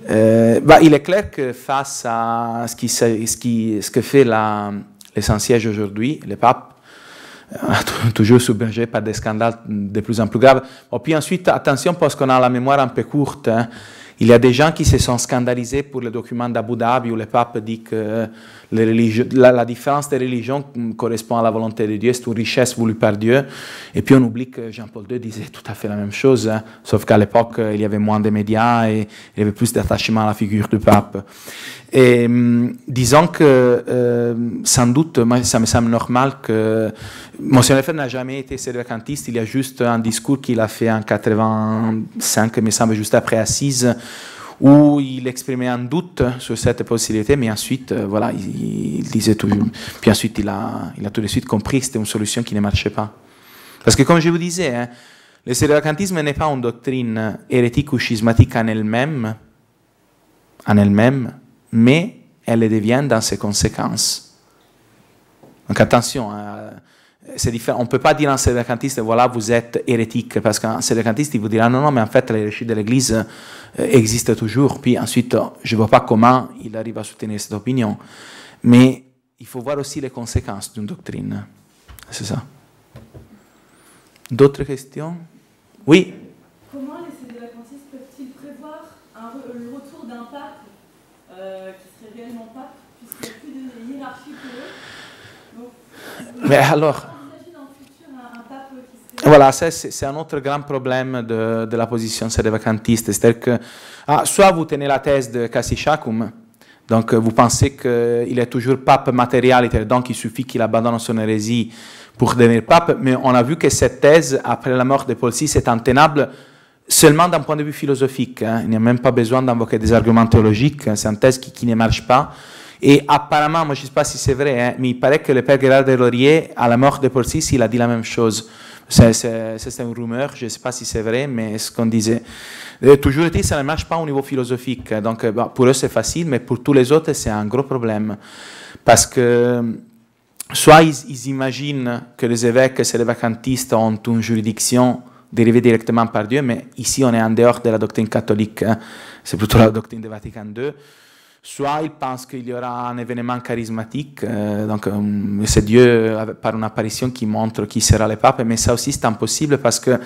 S1: Il est clair que face à ce que fait le Saint-Siège aujourd'hui, le pape, toujours submergé par des scandales de plus en plus graves. Et puis ensuite, attention parce qu'on a la mémoire un peu courte. Hein. Il y a des gens qui se sont scandalisés pour le document d'Abu Dhabi où le pape dit que la différence des religions correspond à la volonté de Dieu, c'est une richesse voulue par Dieu. Et puis on oublie que Jean-Paul II disait tout à fait la même chose, hein, sauf qu'à l'époque, il y avait moins de médias et il y avait plus d'attachement à la figure du pape. Et disons que, sans doute, moi, ça me semble normal que Monseigneur Lefebvre n'a jamais été sédévacantiste, il y a juste un discours qu'il a fait en 85, il me semble, juste après Assise, où il exprimait un doute sur cette possibilité, mais ensuite, voilà, il disait tout. Puis ensuite, il a tout de suite compris que c'était une solution qui ne marchait pas. Parce que, comme je vous disais, hein, le sédévacantisme n'est pas une doctrine hérétique ou schismatique en elle-même, mais elle le devient dans ses conséquences. Donc attention, c'est différent. On ne peut pas dire à un sédévacantiste, voilà, vous êtes hérétique, parce qu'un sédévacantiste, il vous dira, non, mais en fait, l'hérésie de l'Église existe toujours. Puis ensuite, je ne vois pas comment il arrive à soutenir cette opinion. Mais il faut voir aussi les conséquences d'une doctrine. C'est ça. D'autres questions? Oui?
S2: Comment les sédévacantistes peuvent-ils prévoir le retour d'un pape qui serait réellement pape, puisqu'il n'y a plus de hiérarchie pour eux? Donc,
S1: mais alors... Voilà, c'est un autre grand problème de la position sédévacantiste. C'est-à-dire que soit vous tenez la thèse de Cassicciacum, donc vous pensez qu'il est toujours pape matérialité, donc il suffit qu'il abandonne son hérésie pour devenir pape, mais on a vu que cette thèse, après la mort de Paul VI, est intenable seulement d'un point de vue philosophique. Hein. Il n'y a même pas besoin d'invoquer des arguments théologiques, c'est une thèse qui ne marche pas. Et apparemment, moi je ne sais pas si c'est vrai, hein, mais il paraît que le père Gérard de Laurier, à la mort de Paul VI, il a dit la même chose. C'est une rumeur, je ne sais pas si c'est vrai, mais ce qu'on disait. Toujours est-il, ça ne marche pas au niveau philosophique. Donc, pour eux, c'est facile, mais pour tous les autres, c'est un gros problème. Parce que soit ils imaginent que les évêques et les vacantistes ont une juridiction dérivée directement par Dieu, mais ici, on est en dehors de la doctrine catholique. Hein. C'est plutôt la doctrine de Vatican II. Soit ils pensent qu'il y aura un événement charismatique, donc c'est Dieu par une apparition qui montre qui sera le pape, mais ça aussi c'est impossible parce que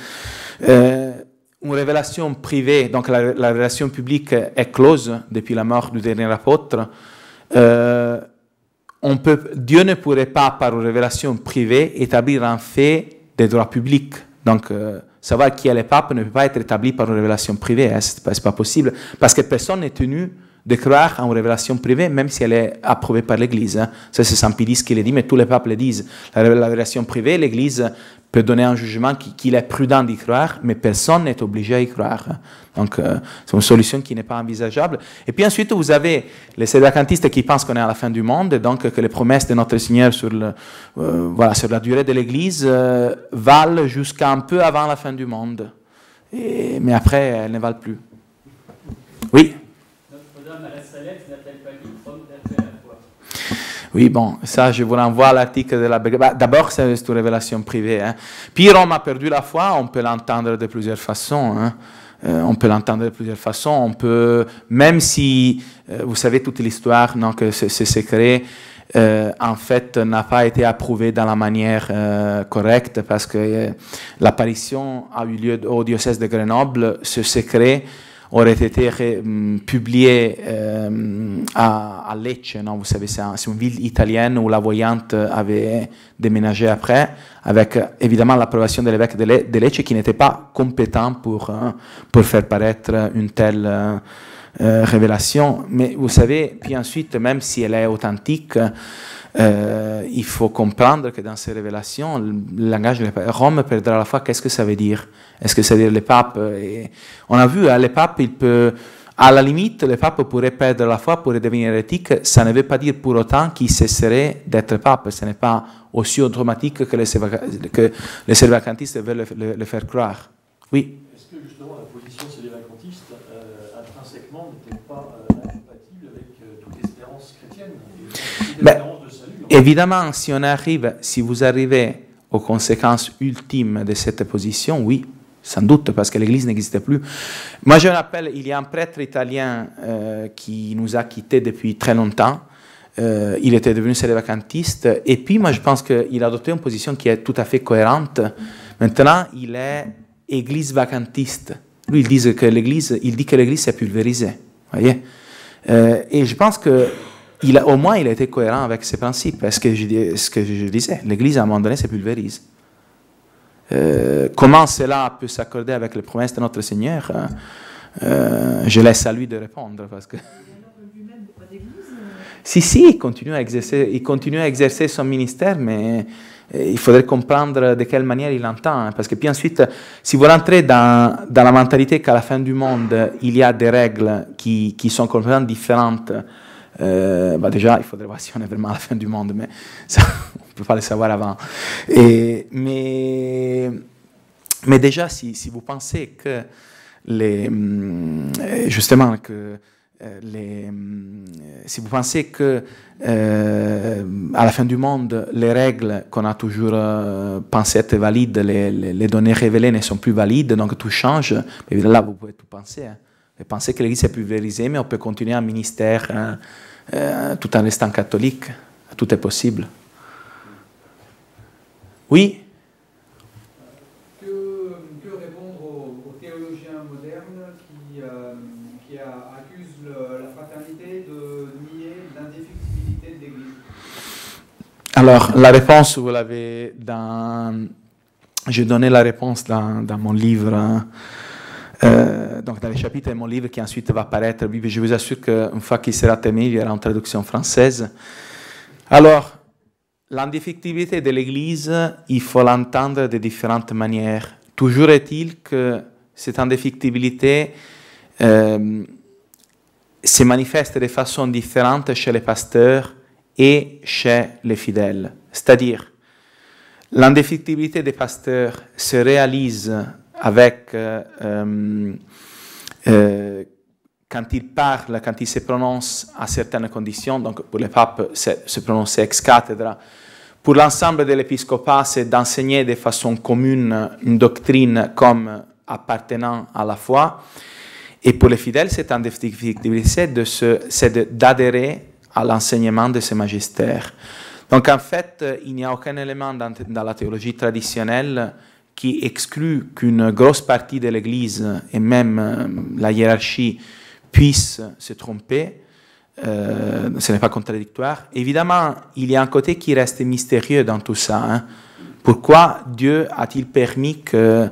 S1: une révélation privée, donc la révélation publique est close depuis la mort du dernier apôtre. Dieu ne pourrait pas, par une révélation privée, établir un fait des droits publics. Donc, savoir qui est le pape ne peut pas être établi par une révélation privée, hein, c'est pas possible, parce que personne n'est tenu de croire en une révélation privée, même si elle est approuvée par l'Église. Hein. Ça, c'est Saint Pie X qui le dit, mais tous les papes le disent. La révélation privée, l'Église peut donner un jugement qu'il est prudent d'y croire, mais personne n'est obligé à y croire. Hein. Donc, c'est une solution qui n'est pas envisageable. Et puis ensuite, vous avez les sédévacantistes qui pensent qu'on est à la fin du monde, donc que les promesses de notre Seigneur sur la durée de l'Église valent jusqu'à un peu avant la fin du monde. Mais après, elles ne valent plus. Oui. Oui, bon, ça, je vous renvoie à l'article de la... D'abord, c'est une révélation privée. Hein. Puis Rome a perdu la foi, on peut l'entendre de plusieurs façons. Hein. On peut l'entendre de plusieurs façons. On peut, même si, vous savez toute l'histoire, non, que ce secret, en fait, n'a pas été approuvé dans la manière correcte, parce que l'apparition a eu lieu au diocèse de Grenoble. Ce secret aurait été publié à Lecce, non, vous savez, c'est une ville italienne où la voyante avait déménagé après, avec évidemment l'approbation de l'évêque de Lecce qui n'était pas compétent pour faire paraître une telle révélation. Mais vous savez, puis ensuite, même si elle est authentique, il faut comprendre que dans ces révélations, le langage de Rome perdra la foi. Qu'est-ce que ça veut dire? Est-ce que ça veut dire le pape? On a vu, le pape, à la limite, le pape pourrait perdre la foi, pourrait devenir hérétique. Ça ne veut pas dire pour autant qu'il cesserait d'être pape. Ce n'est pas aussi automatique que les sédévacantistes veulent le faire croire. Oui.
S7: Est-ce que justement la position sédévacantiste, intrinsèquement, n'était pas incompatible avec toute espérance chrétienne et l'espérance de salut?
S1: Évidemment, si vous arrivez aux conséquences ultimes de cette position, oui, sans doute, parce que l'Église n'existait plus. Moi, je me rappelle, il y a un prêtre italien qui nous a quittés depuis très longtemps. Il était devenu sédévacantiste. Et puis, moi, je pense qu'il a adopté une position qui est tout à fait cohérente. Maintenant, il est église vacantiste. Lui, il dit que l'Église s'est pulvérisée. Voyez. Et je pense que au moins, il a été cohérent avec ses principes. Ce que je disais, l'Église, à un moment donné, se pulvérise. Comment cela peut s'accorder avec les promesses de notre Seigneur? Je laisse à lui de répondre. Parce que... Si, il continue à exercer son ministère, mais il faudrait comprendre de quelle manière il l'entend. Parce que puis ensuite, si vous rentrez dans la mentalité qu'à la fin du monde, il y a des règles qui sont complètement différentes, déjà, il faudrait voir si on est vraiment à la fin du monde, mais ça, on ne peut pas le savoir avant. Mais déjà, si vous pensez que si vous pensez que à la fin du monde, les règles qu'on a toujours pensé être valides, les données révélées ne sont plus valides, donc tout change, là, vous pouvez tout penser. Hein. Vous pensez que l'Église est pulvérisée, mais on peut continuer un ministère tout en restant catholique. Tout est possible. Oui?
S8: Que répondre aux théologiens modernes qui accusent la fraternité de nier l'indéfectibilité de l'Église?
S1: Alors, la réponse, vous l'avez j'ai donné la réponse dans mon livre. Donc dans les chapitres de mon livre qui ensuite va paraître, je vous assure qu'une fois qu'il sera terminé, il y aura une traduction française. Alors, l'indéfectibilité de l'Église, il faut l'entendre de différentes manières. Toujours est-il que cette indéfectibilité se manifeste de façon différente chez les pasteurs et chez les fidèles. C'est-à-dire, l'indéfectibilité des pasteurs se réalise avec quand il parle, quand il se prononce à certaines conditions, donc pour les papes, se prononcer ex cathedra. Pour l'ensemble de l'épiscopat, c'est d'enseigner de façon commune une doctrine comme appartenant à la foi. Et pour les fidèles, c'est en définitive, c'est d'adhérer à l'enseignement de ce magistère. Donc en fait, il n'y a aucun élément dans la théologie traditionnelle qui exclut qu'une grosse partie de l'Église et même la hiérarchie puisse se tromper. Ce n'est pas contradictoire. Évidemment, il y a un côté qui reste mystérieux dans tout ça. Hein. Pourquoi Dieu a-t-il permis que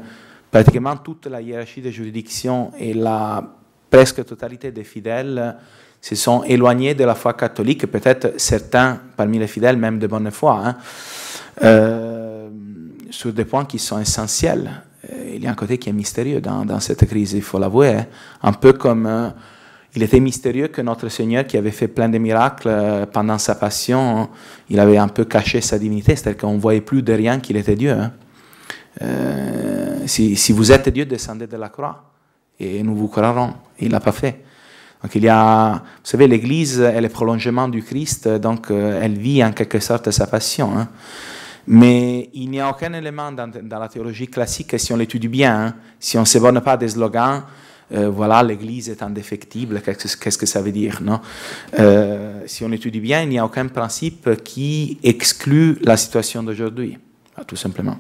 S1: pratiquement toute la hiérarchie de juridiction et la presque totalité des fidèles se sont éloignés de la foi catholique, peut-être certains parmi les fidèles même de bonne foi, hein, sur des points qui sont essentiels. Il y a un côté qui est mystérieux dans cette crise, il faut l'avouer. Hein. Un peu comme il était mystérieux que notre Seigneur, qui avait fait plein de miracles pendant sa passion, il avait un peu caché sa divinité, c'est-à-dire qu'on ne voyait plus de rien qu'il était Dieu. Hein. Si vous êtes Dieu, descendez de la croix et nous vous croirons. Et il ne l'a pas fait. Donc il y a, vous savez, l'Église est le prolongement du Christ, donc elle vit en quelque sorte sa passion. Hein. Mais il n'y a aucun élément dans la théologie classique, si on l'étudie bien, hein, si on ne se borne pas des slogans, voilà, l'Église est indéfectible, qu'est-ce que ça veut dire, non? Si on étudie bien, il n'y a aucun principe qui exclut la situation d'aujourd'hui, tout simplement.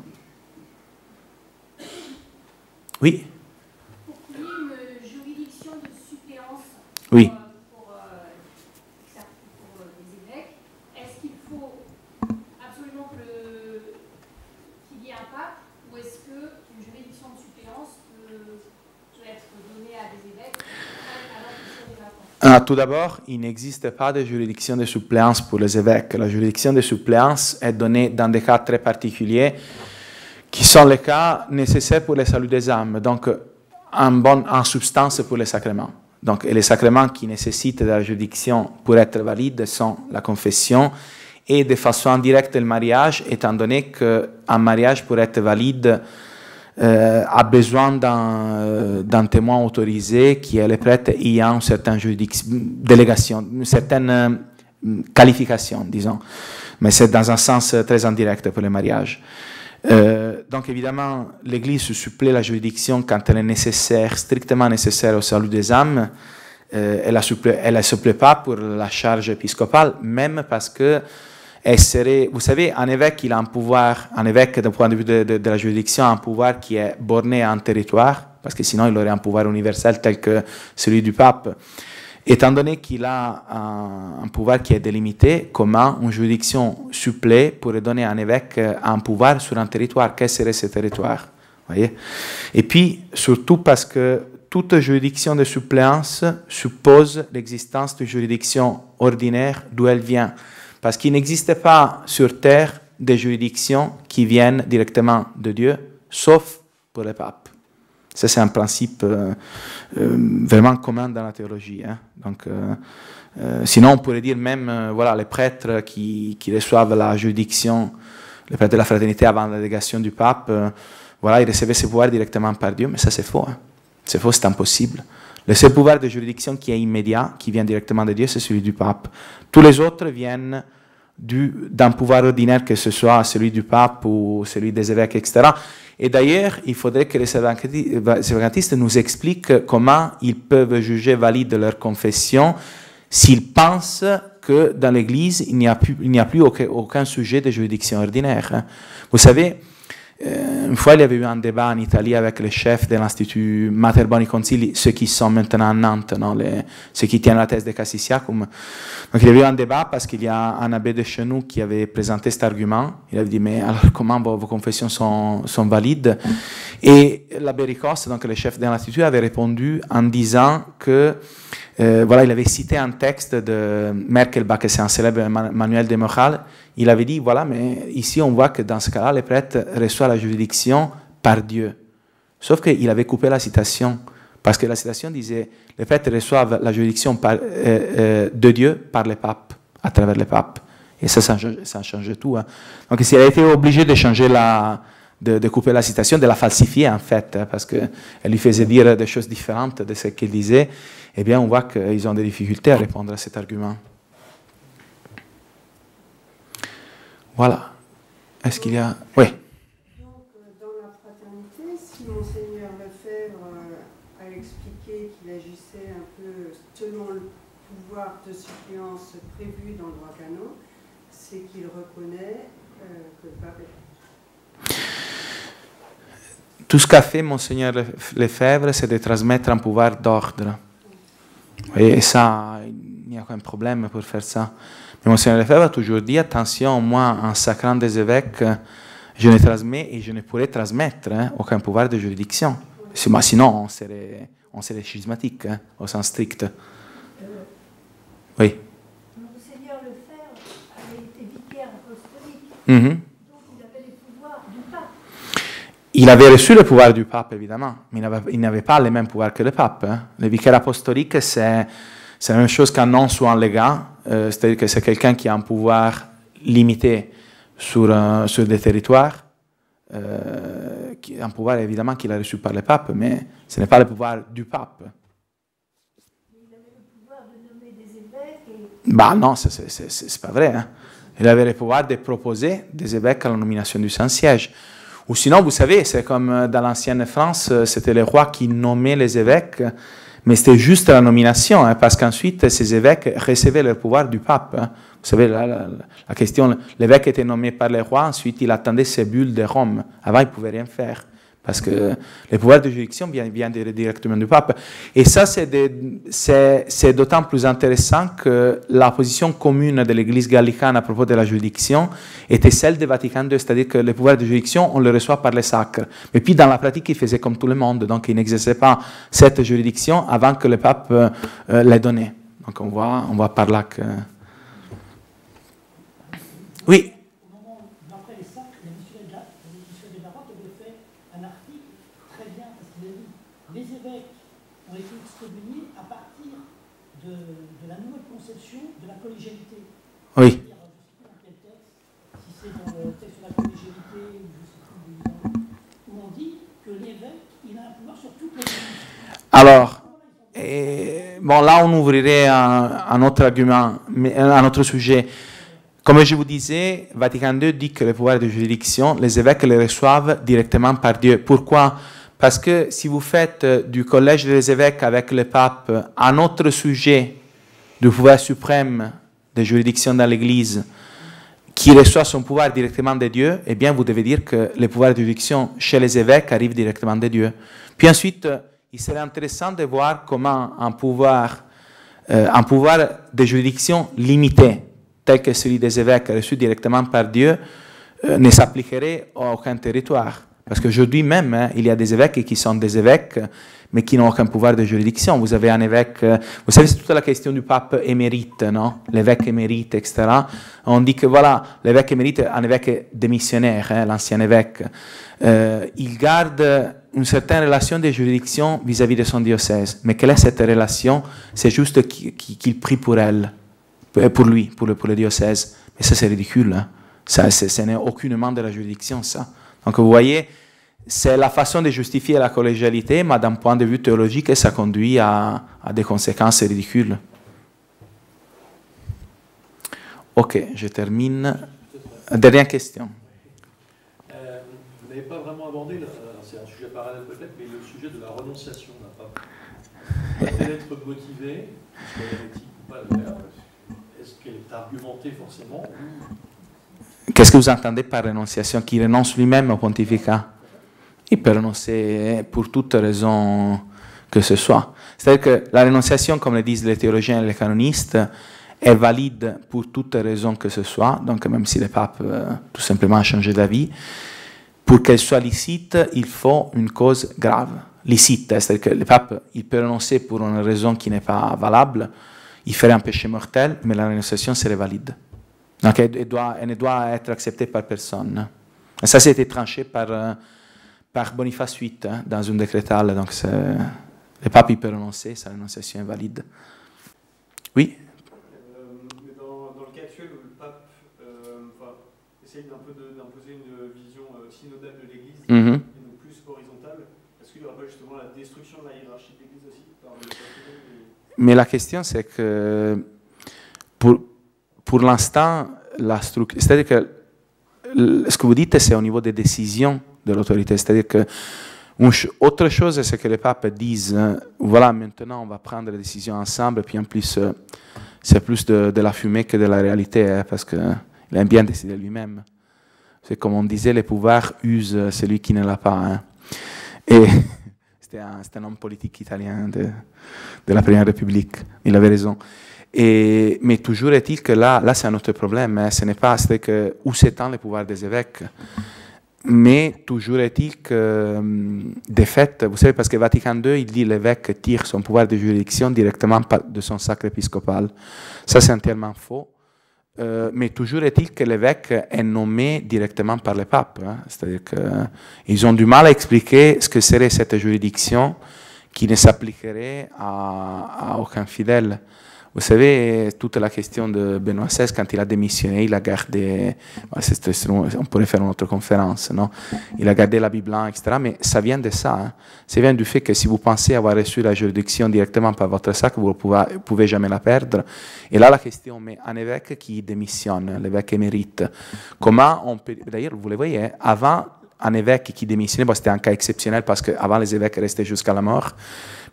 S1: Oui.
S9: Pour qu'il y ait une juridiction de suppléance
S1: oui.
S9: pour les évêques, est-ce qu'il faut absolument qu'il y ait un pape, ou est-ce qu'une juridiction de suppléance peut être donnée à des évêques alors qu'ils sont des vacants?
S1: Tout d'abord, il n'existe pas de juridiction de suppléance pour les évêques. La juridiction de suppléance est donnée dans des cas très particuliers qui sont les cas nécessaires pour le salut des âmes, donc en substance pour les sacrements. Donc, et les sacrements qui nécessitent de la juridiction pour être valides sont la confession et de façon indirecte le mariage, étant donné qu'un mariage pour être valide a besoin d'un témoin autorisé qui est le prêtre ayant une certaine délégation, une certaine qualification, disons. Mais c'est dans un sens très indirect pour le mariage. Donc évidemment, l'Église supplée la juridiction quand elle est nécessaire, strictement nécessaire au salut des âmes. Elle ne supplée pas pour la charge épiscopale, même parce que elle serait, vous savez, un évêque, il a un pouvoir, un évêque d'un point de vue de la juridiction a un pouvoir qui est borné à un territoire, parce que sinon il aurait un pouvoir universel tel que celui du pape. Étant donné qu'il a un pouvoir qui est délimité, comment une juridiction supplée pourrait donner à un évêque un pouvoir sur un territoire? Quel serait ce territoire? Voyez? Et puis, surtout parce que toute juridiction de suppléance suppose l'existence d'une juridiction ordinaire d'où elle vient. Parce qu'il n'existe pas sur terre des juridictions qui viennent directement de Dieu, sauf pour les papes. Ça, c'est un principe vraiment commun dans la théologie. Hein. Donc, sinon, on pourrait dire même, voilà, les prêtres qui reçoivent la juridiction, les prêtres de la fraternité avant la délégation du pape, voilà, ils recevaient ce pouvoir directement par Dieu, mais ça, c'est faux. Hein. C'est faux, c'est impossible. Le seul pouvoir de juridiction qui est immédiat, qui vient directement de Dieu, c'est celui du pape. Tous les autres viennent d'un pouvoir ordinaire, que ce soit celui du pape ou celui des évêques, etc. Et d'ailleurs, il faudrait que les sévagantistes nous expliquent comment ils peuvent juger valide leur confession s'ils pensent que dans l'Église, il n'y a plus aucun sujet de juridiction ordinaire. Vous savez, une fois, il y avait eu un débat en Italie avec les chefs de l'Institut Mater Boni Concili, ceux qui sont maintenant à Nantes, non, ceux qui tiennent la thèse de Cassissiacum. Donc il y avait eu un débat parce qu'il y a un abbé de chez nous qui avait présenté cet argument. Il avait dit, mais alors comment vos confessions sont valides? Et l'abbé Ricoste, donc le chef de l'Institut, avait répondu en disant que, voilà, il avait cité un texte de Merkelbach, c'est un célèbre manuel de morale. Il avait dit, voilà, mais ici on voit que dans ce cas-là, le prêtre reçoit la juridiction par Dieu. Sauf qu'il avait coupé la citation, parce que la citation disait, les prêtres reçoivent la juridiction de Dieu par les papes, à travers les papes. Et ça change tout. Hein. Donc il a été obligé de changer la de couper la citation, de la falsifier en fait, hein, parce qu'elle lui faisait dire des choses différentes de ce qu'il disait. Eh bien, on voit qu'ils ont des difficultés à répondre à cet argument. Voilà. Est-ce qu'il y a... Oui.
S10: Donc, dans la fraternité, si Monseigneur Lefebvre a expliqué qu'il agissait un peu selon le pouvoir de suppléance prévu dans le droit canon, c'est qu'il reconnaît que le pape est...
S1: Tout ce qu'a fait Monseigneur Lefebvre, c'est de transmettre un pouvoir d'ordre. Et ça, il n'y a aucun problème pour faire ça. Mais Monseigneur Lefebvre a toujours dit, attention, moi, en sacrant des évêques, je ne transmets et je ne pourrais transmettre aucun pouvoir de juridiction. Sinon, on serait schismatique, au sens strict. Oui.
S11: Monseigneur Lefebvre avait été vicaire apostolique,
S1: Mm-hmm.
S11: donc il avait les pouvoirs du pape.
S1: Il avait reçu le pouvoir du pape, évidemment, mais il n'avait pas les mêmes pouvoirs que le pape. Le vicaire apostolique, c'est la même chose qu'un nonce ou un légat, c'est-à-dire que c'est quelqu'un qui a un pouvoir limité sur des territoires, un pouvoir évidemment qu'il a reçu par le pape, mais ce n'est pas le pouvoir du pape.
S11: Il avait le pouvoir de nommer des évêques et...
S1: Bah non, c'est pas vrai. Hein. Il avait le pouvoir de proposer des évêques à la nomination du Saint-Siège. Ou sinon, vous savez, c'est comme dans l'ancienne France, c'était le roi qui nommait les évêques, mais c'était juste la nomination, hein, parce qu'ensuite, ces évêques recevaient le pouvoir du pape. Hein. Vous savez, la question, l'évêque était nommé par le roi, ensuite il attendait ses bulles de Rome. Avant, il ne pouvait rien faire, parce que le pouvoir de juridiction vient directement du pape. Et ça, c'est d'autant plus intéressant que la position commune de l'Église gallicane à propos de la juridiction était celle de Vatican II, c'est-à-dire que le pouvoir de juridiction, on le reçoit par les sacres. Mais puis, dans la pratique, il faisait comme tout le monde, donc il n'exerçait pas cette juridiction avant que le pape l'ait donnée. Donc on voit par là que... Oui.
S5: Après les sacres, l'édition de la Roque avait fait un article très bien, parce qu'il a dit les évêques ont été excommuniés à partir de la nouvelle conception de la collégialité.
S1: Oui.
S5: Je ne sais plus dans quel texte, si c'est dans le texte de la collégialité, ou je ne sais plus, où on dit que l'évêque, il a un pouvoir sur toutes les églises.
S1: Alors, bon, là on ouvrirait un autre argument, un autre sujet. Comme je vous disais, Vatican II dit que le pouvoir de juridiction, les évêques les reçoivent directement par Dieu. Pourquoi? Parce que si vous faites du collège des évêques avec le pape un autre sujet du pouvoir suprême de juridiction dans l'Église qui reçoit son pouvoir directement de Dieu, eh bien vous devez dire que le pouvoir de juridiction chez les évêques arrive directement de Dieu. Puis ensuite, il serait intéressant de voir comment un pouvoir de juridiction limité, tel que celui des évêques reçu directement par Dieu, ne s'appliquerait à aucun territoire. Parce qu'aujourd'hui même, il y a des évêques qui sont des évêques, mais qui n'ont aucun pouvoir de juridiction. Vous avez un évêque, vous savez, c'est toute la question du pape émérite, non? L'évêque émérite, etc. On dit que voilà, l'évêque émérite est un évêque démissionnaire, l'ancien évêque. Il garde une certaine relation de juridiction vis-à-vis de son diocèse. Mais quelle est cette relation? C'est juste qu'il prie pour elle. Pour lui, pour le diocèse. Mais ça, c'est ridicule. Hein. Ce n'est aucunement de la juridiction, ça. Donc, vous voyez, c'est la façon de justifier la collégialité, mais d'un point de vue théologique, ça conduit à des conséquences ridicules. Ok, je termine. Dernière question.
S7: Vous n'avez pas vraiment abordé, c'est un sujet parallèle peut-être, mais le sujet de la renonciation d'un pape. Peut-être motivé, soit hérétique ou pas d'ailleurs. Est-ce qu'elle est argumentée forcément ou...
S1: Qu'est-ce que vous entendez par renonciation? Qui renonce lui-même au pontificat? Il peut renoncer pour toute raison que ce soit. C'est-à-dire que la renonciation, comme le disent les théologiens et les canonistes, est valide pour toute raison que ce soit, donc même si le pape tout simplement a changé d'avis. Pour qu'elle soit licite, il faut une cause grave. Licite, c'est-à-dire que le pape il peut renoncer pour une raison qui n'est pas valable, il ferait un péché mortel, mais la renonciation serait valide. Donc elle ne doit être acceptée par personne. Et ça, c'était tranché par Boniface VIII dans une décrétale. Donc le pape il peut renoncer, sa renonciation est valide. Oui.
S12: Mais dans le cas actuel où le pape essaye d'imposer une vision
S3: synodale de l'Église,
S1: Mhm.
S3: et donc plus horizontale. Est-ce qu'il n'y aura pas justement la destruction de la hiérarchie de l'Église aussi par le
S1: Mais la question, c'est que pour l'instant, la structure, c'est-à-dire que ce que vous dites, c'est au niveau des décisions de l'autorité. C'est-à-dire que autre chose, c'est que les papes disent, voilà, maintenant on va prendre les décisions ensemble, puis en plus, c'est plus de la fumée que de la réalité, hein, parce qu'il aime bien décider lui-même. C'est comme on disait, les pouvoirs usent celui qui ne l'a pas. Hein. Et c'était un homme politique italien de la Première République, il avait raison. Mais toujours est-il que là c'est un autre problème. Hein. Ce n'est pas que où s'étend le pouvoir des évêques. Mais toujours est-il que, de fait, vous savez, parce que Vatican II, il dit que l'évêque tire son pouvoir de juridiction directement de son sacre épiscopal. Ça, c'est entièrement faux. Mais toujours est-il que l'évêque est nommé directement par le pape. Hein. C'est-à-dire qu'ils ont du mal à expliquer ce que serait cette juridiction qui ne s'appliquerait à aucun fidèle. Vous savez, toute la question de Benoît XVI, quand il a démissionné, il a gardé, on pourrait faire une autre conférence, non? Il a gardé la Bible, etc. Mais ça vient de ça. Hein. Ça vient du fait que si vous pensez avoir reçu la juridiction directement par votre sacre, vous ne pouvez jamais la perdre. Et là, la question, mais un évêque qui démissionne, l'évêque émérite, comment on peut... D'ailleurs, vous le voyez, avant, un évêque qui démissionnait, bon, c'était un cas exceptionnel parce qu'avant, les évêques restaient jusqu'à la mort.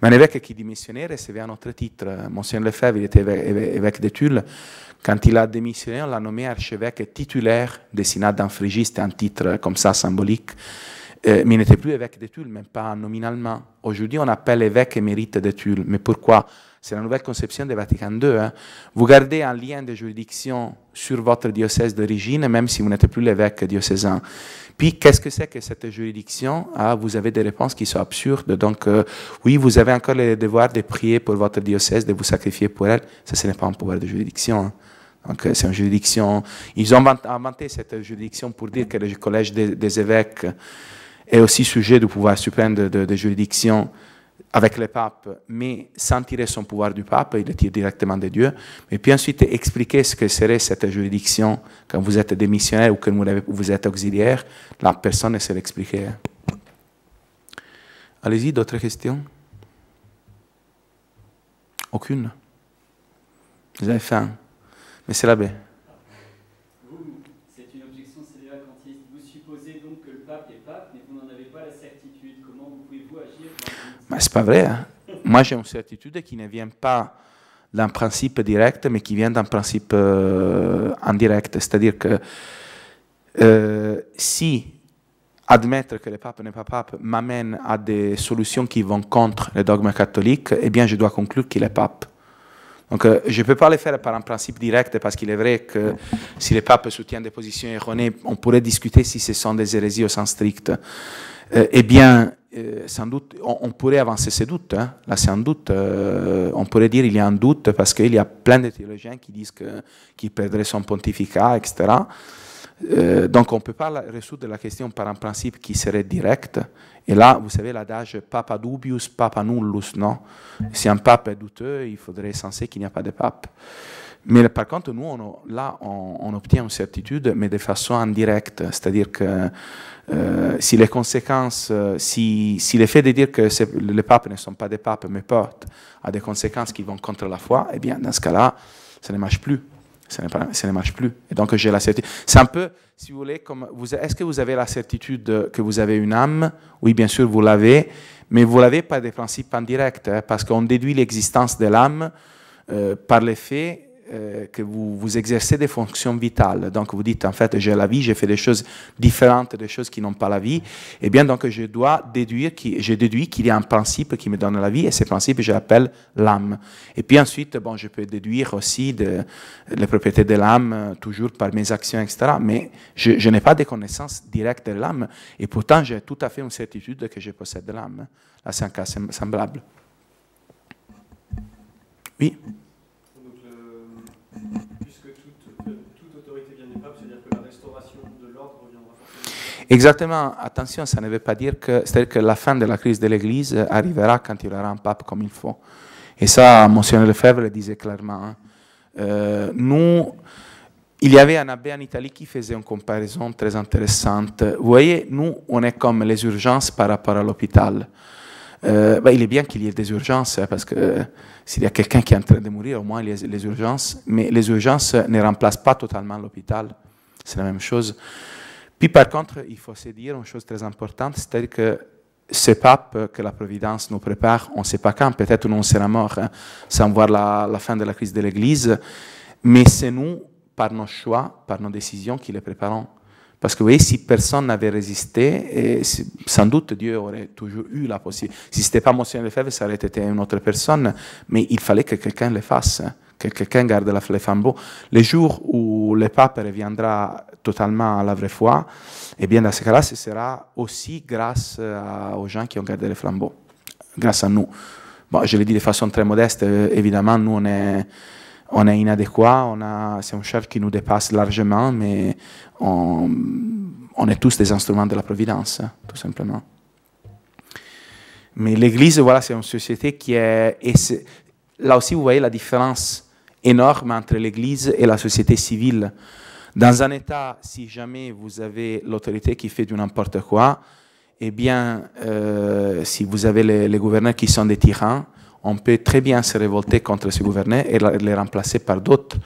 S1: Mais un évêque qui démissionnait recevait un autre titre. Monseigneur Lefebvre, il était évêque de Tulle. Quand il a démissionné, on l'a nommé archevêque titulaire des synades en Phrygie. C'était un titre comme ça, symbolique. Mais il n'était plus évêque de Tulle, même pas nominalement. Aujourd'hui, on appelle évêque émérite de Tulle. Mais pourquoi? C'est la nouvelle conception de Vatican II. Hein. Vous gardez un lien de juridiction sur votre diocèse d'origine, même si vous n'êtes plus l'évêque diocésain. Puis, qu'est-ce que c'est que cette juridiction? Vous avez des réponses qui sont absurdes. Donc, oui, vous avez encore le devoir de prier pour votre diocèse, de vous sacrifier pour elle. Ça, ce n'est pas un pouvoir de juridiction. Hein. Donc, c'est une juridiction. Ils ont inventé cette juridiction pour dire que le collège des évêques est aussi sujet du pouvoir suprême de juridiction avec le pape, mais sans tirer son pouvoir du pape, il le tire directement de Dieu. Mais puis ensuite, expliquer ce que serait cette juridiction quand vous êtes démissionnaire ou quand vous êtes auxiliaire, la personne ne sait l'expliquer. Allez-y, d'autres questions? Aucune? Vous avez faim? Mais c'est la baie.
S6: C'est une objection célévacantiste. Vous supposez donc que le pape est pape, mais vous n'en avez pas la certitude. Comment pouvez-vous agir dans
S1: C'est pas vrai. Hein? Moi, j'ai une certitude qui ne vient pas d'un principe direct, mais qui vient d'un principe indirect. C'est-à-dire que si admettre que le pape n'est pas pape m'amène à des solutions qui vont contre le dogme catholique, eh bien, je dois conclure qu'il est pape. Donc, je ne peux pas le faire par un principe direct, parce qu'il est vrai que si le pape soutient des positions erronées, on pourrait discuter si ce sont des hérésies au sens strict. Eh bien, sans doute, on pourrait avancer ces doutes. Hein. Là, c'est un doute. On pourrait dire qu'il y a un doute parce qu'il y a plein de théologiens qui disent qu'il perdrait son pontificat, etc. Donc, on ne peut pas résoudre la question par un principe qui serait direct. Et là, vous savez, l'adage papa dubius, papa nullus, non? Si un pape est douteux, il faudrait censer qu'il n'y a pas de pape. Mais par contre, nous, on obtient une certitude, mais de façon indirecte. C'est-à-dire que si les conséquences, si le fait de dire que les papes ne sont pas des papes, mais portent à des conséquences qui vont contre la foi, eh bien, dans ce cas-là, ça ne marche plus. Ça ne marche plus. Et donc, j'ai la certitude. C'est un peu, si vous voulez, comme est-ce que vous avez la certitude que vous avez une âme? Oui, bien sûr, vous l'avez, mais vous l'avez par des principes indirects, hein, parce qu'on déduit l'existence de l'âme par le fait que vous exercez des fonctions vitales. Donc, vous dites, en fait, j'ai la vie, j'ai fait des choses différentes des choses qui n'ont pas la vie. Eh bien, donc, je déduis qu'il y a un principe qui me donne la vie, et ce principe, je l'appelle l'âme. Et puis ensuite, bon, je peux déduire aussi les propriétés de l'âme, toujours par mes actions, etc. Mais je n'ai pas de connaissance directe de l'âme, et pourtant, j'ai tout à fait une certitude que je possède de l'âme. Là, c'est un cas semblable. Oui?
S3: Puisque toute autorité vient du pape, c'est-à-dire que la restauration de l'ordre reviendra forcément.
S1: Exactement. Attention, ça ne veut pas dire que... C'est-à-dire que la fin de la crise de l'Église arrivera quand il y aura un pape comme il faut. Et ça, Monseigneur Lefebvre le disait clairement. Nous, il y avait un abbé en Italie qui faisait une comparaison très intéressante. Vous voyez, nous, on est comme les urgences par rapport à l'hôpital. Il est bien qu'il y ait des urgences, parce que s'il y a quelqu'un qui est en train de mourir, au moins il y a les urgences, mais les urgences ne remplacent pas totalement l'hôpital. C'est la même chose. Puis par contre, il faut se dire une chose très importante, c'est-à-dire que ce pape que la Providence nous prépare, on ne sait pas quand, peut-être nous on sera mort, sans voir la fin de la crise de l'Église, mais c'est nous, par nos choix, par nos décisions, qui les préparons. Parce que vous voyez, si personne n'avait résisté, sans doute Dieu aurait toujours eu la possibilité. Si ce n'était pas Monseigneur Lefebvre, ça aurait été une autre personne, mais il fallait que quelqu'un le fasse, que quelqu'un garde les flambeaux. Le jour où le pape reviendra totalement à la vraie foi, eh bien dans ce cas-là, ce sera aussi grâce aux gens qui ont gardé les flambeaux, grâce à nous. Bon, je l'ai dit de façon très modeste, évidemment, nous on est inadéquats, c'est une charge qui nous dépasse largement, mais on est tous des instruments de la Providence, tout simplement. Mais l'Église, voilà, c'est une société qui est... Là aussi, vous voyez la différence énorme entre l'Église et la société civile. Dans un État, si jamais vous avez l'autorité qui fait du n'importe quoi, eh bien, si vous avez les gouverneurs qui sont des tyrans, on peut très bien se révolter contre ces gouverneurs et les remplacer par d'autres.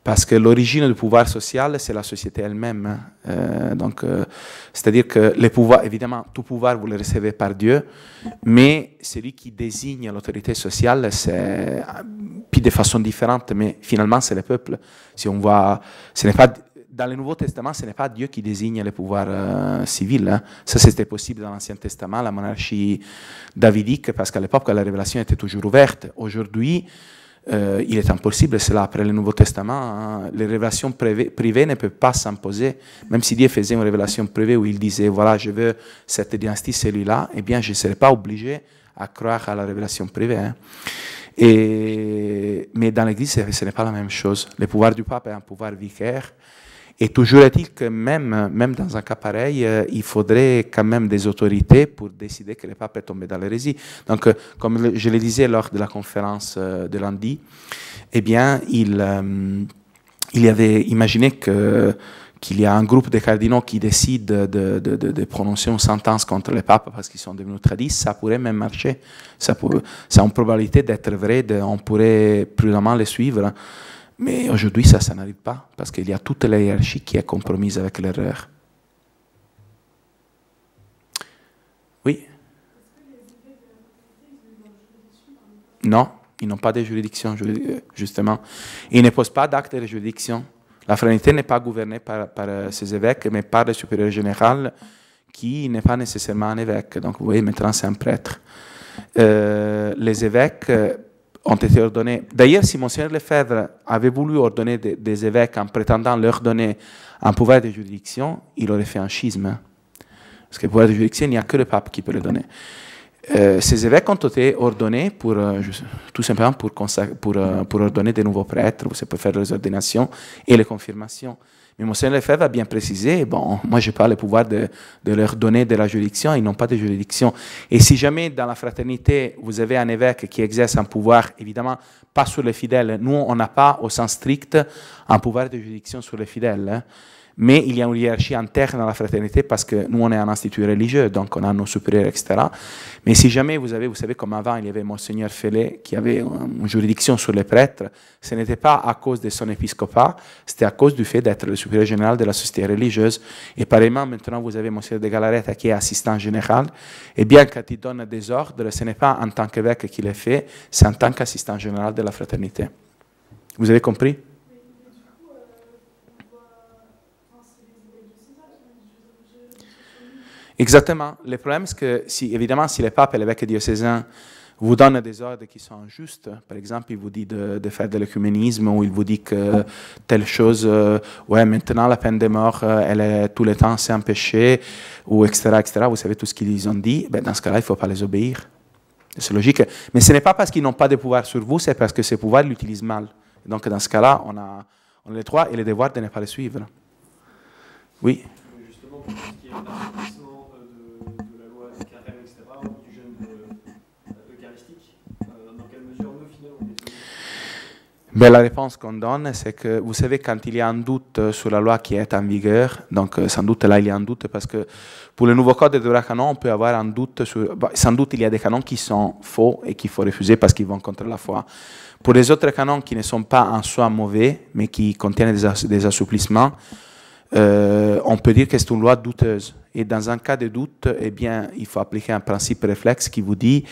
S1: Parce que l'origine du pouvoir social, c'est la société elle-même. C'est-à-dire que les pouvoirs, évidemment, tout pouvoir, vous le recevez par Dieu, mais celui qui désigne l'autorité sociale, c'est, puis de façon différente, mais finalement, c'est le peuple. Si on voit, ce n'est pas... Dans le Nouveau Testament, ce n'est pas Dieu qui désigne les pouvoirs civils. Hein. Ça, c'était possible dans l'Ancien Testament, la monarchie davidique, parce qu'à l'époque, la révélation était toujours ouverte. Aujourd'hui, il est impossible cela. Après le Nouveau Testament, hein, les révélations privées ne peuvent pas s'imposer. Même si Dieu faisait une révélation privée où il disait, voilà, je veux cette dynastie, celui-là, eh bien, je ne serais pas obligé à croire à la révélation privée. Hein. Mais dans l'Église, ce n'est pas la même chose. Le pouvoir du pape est un pouvoir vicaire. Et toujours est-il que même dans un cas pareil, il faudrait quand même des autorités pour décider que le pape est tombé dans l'hérésie. Donc, comme je le disais lors de la conférence de lundi, eh bien, il avait imaginé qu'il y a un groupe de cardinaux qui décident de prononcer une sentence contre le pape parce qu'ils sont devenus tradis, ça pourrait même marcher. Ça a une probabilité d'être vrai, on pourrait prudemment les suivre. Mais aujourd'hui, ça n'arrive pas, parce qu'il y a toute la hiérarchie qui est compromise avec l'erreur. Oui? Non, ils n'ont pas de juridiction, justement. Ils ne posent pas d'acte de juridiction. La fraternité n'est pas gouvernée par ses évêques, mais par le supérieur général, qui n'est pas nécessairement un évêque. Donc, vous voyez, maintenant, c'est un prêtre. Les évêques... ont été ordonnés. D'ailleurs, si Monseigneur Lefebvre avait voulu ordonner des évêques en prétendant leur donner un pouvoir de juridiction, il aurait fait un schisme. Parce que le pouvoir de juridiction, il n'y a que le pape qui peut le donner. Ces évêques ont été ordonnés tout simplement pour ordonner de nouveaux prêtres, vous pouvez faire les ordinations et les confirmations. Mais Monseigneur Lefebvre a bien précisé, bon, moi je n'ai pas le pouvoir de leur donner de la juridiction, ils n'ont pas de juridiction. Et si jamais dans la fraternité, vous avez un évêque qui exerce un pouvoir, évidemment, pas sur les fidèles, nous on n'a pas au sens strict un pouvoir de juridiction sur les fidèles, hein. Mais il y a une hiérarchie interne à la fraternité parce que nous, on est un institut religieux, donc on a nos supérieurs, etc. Mais si jamais vous savez, comme avant, il y avait Monseigneur Fellet qui avait une juridiction sur les prêtres, ce n'était pas à cause de son épiscopat, c'était à cause du fait d'être le supérieur général de la société religieuse. Et pareillement, maintenant, vous avez Monseigneur de Galaretta qui est assistant général. Et bien, quand il donne des ordres, ce n'est pas en tant qu'évêque qu'il les fait, c'est en tant qu'assistant général de la fraternité. Vous avez compris? Exactement. Le problème, c'est que, évidemment, si le pape et l'évêque diocésain vous donnent des ordres qui sont injustes, par exemple, il vous dit de faire de l'œcuménisme, ou il vous dit que telle chose, ouais, maintenant la peine de mort, elle est tout le temps, c'est un péché, ou etc., etc., vous savez tout ce qu'ils ont dit, ben, dans ce cas-là, il ne faut pas les obéir. C'est logique. Mais ce n'est pas parce qu'ils n'ont pas de pouvoir sur vous, c'est parce que ces pouvoirs l'utilisent mal. Donc, dans ce cas-là, on a le droit et le devoir de ne pas les suivre. Oui.
S7: Justement, pour ce qui est l'accomplissement de la loi du carême, etc., ou du jeûne eucharistique, dans quelle mesure nous, finalement, on est
S1: Ben, la réponse qu'on donne, c'est que, vous savez, quand il y a un doute sur la loi qui est en vigueur, donc sans doute là il y a un doute parce que pour le nouveau code de droit canon, on peut avoir un doute sur... Bon, sans doute il y a des canons qui sont faux et qu'il faut refuser parce qu'ils vont contre la foi. Pour les autres canons qui ne sont pas en soi mauvais, mais qui contiennent des assouplissements, on peut dire que c'est une loi douteuse. Et dans un cas de doute, eh bien, il faut appliquer un principe réflexe qui vous dit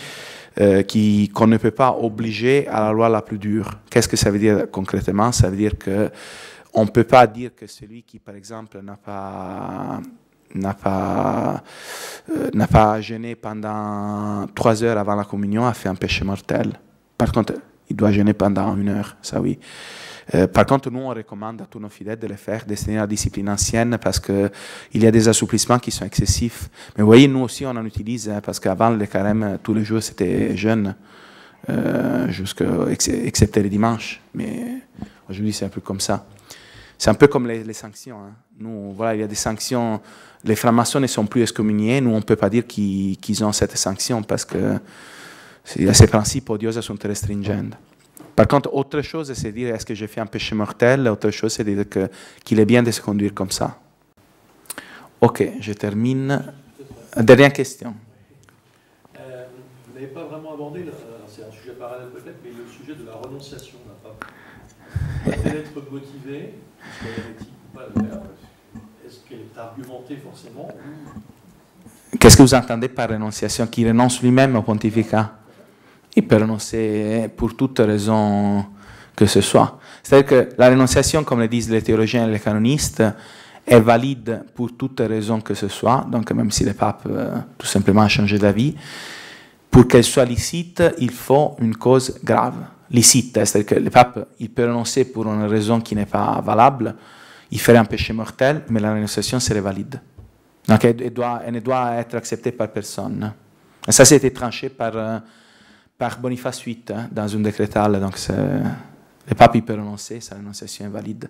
S1: qu'on ne peut pas obliger à la loi la plus dure. Qu'est-ce que ça veut dire concrètement? Ça veut dire qu'on ne peut pas dire que celui qui, par exemple, n'a pas jeûné pendant 3 heures avant la communion a fait un péché mortel. Par contre, il doit jeûner pendant 1 heure, ça oui. Par contre, nous, on recommande à tous nos fidèles de le faire, de se tenir à la discipline ancienne, parce qu'il y a des assouplissements qui sont excessifs. Mais vous voyez, nous aussi, on en utilise, hein, parce qu'avant, le carême, tous les jours, c'était jeûne, excepté les dimanches. Mais aujourd'hui, c'est un peu comme ça. C'est un peu comme les sanctions. Hein. Nous, voilà, il y a des sanctions. Les francs-maçons ne sont plus excommuniés. Nous, on ne peut pas dire qu'ils ont cette sanction, parce que ces principes odieux sont très stringents. Par contre, autre chose, c'est de dire est-ce que j'ai fait un péché mortel? Autre chose, c'est de dire qu'il est bien de se conduire comme ça. Ok, je termine. Dernière question.
S7: Vous n'avez pas vraiment abordé, c'est un sujet parallèle peut-être, mais le sujet de la renonciation d'un pape. Peut-être motivé, est-ce qu'elle est éthique ou pas d'ailleurs? Est-ce qu'elle est argumentée forcément?
S1: Qu'est-ce que vous entendez par renonciation? Qui renonce lui-même au pontificat? Il peut renoncer pour toute raison que ce soit. C'est-à-dire que la renonciation, comme le disent les théologiens et les canonistes, est valide pour toute raison que ce soit, donc même si le pape tout simplement a changé d'avis. Pour qu'elle soit licite, il faut une cause grave. Licite, c'est-à-dire que le pape il peut renoncer pour une raison qui n'est pas valable, il ferait un péché mortel, mais la renonciation serait valide. Donc elle ne doit être acceptée par personne. Et ça, c'était tranché par Boniface VIII, hein, dans une décrétale. Donc le pape il peut renoncer, sa renonciation est valide.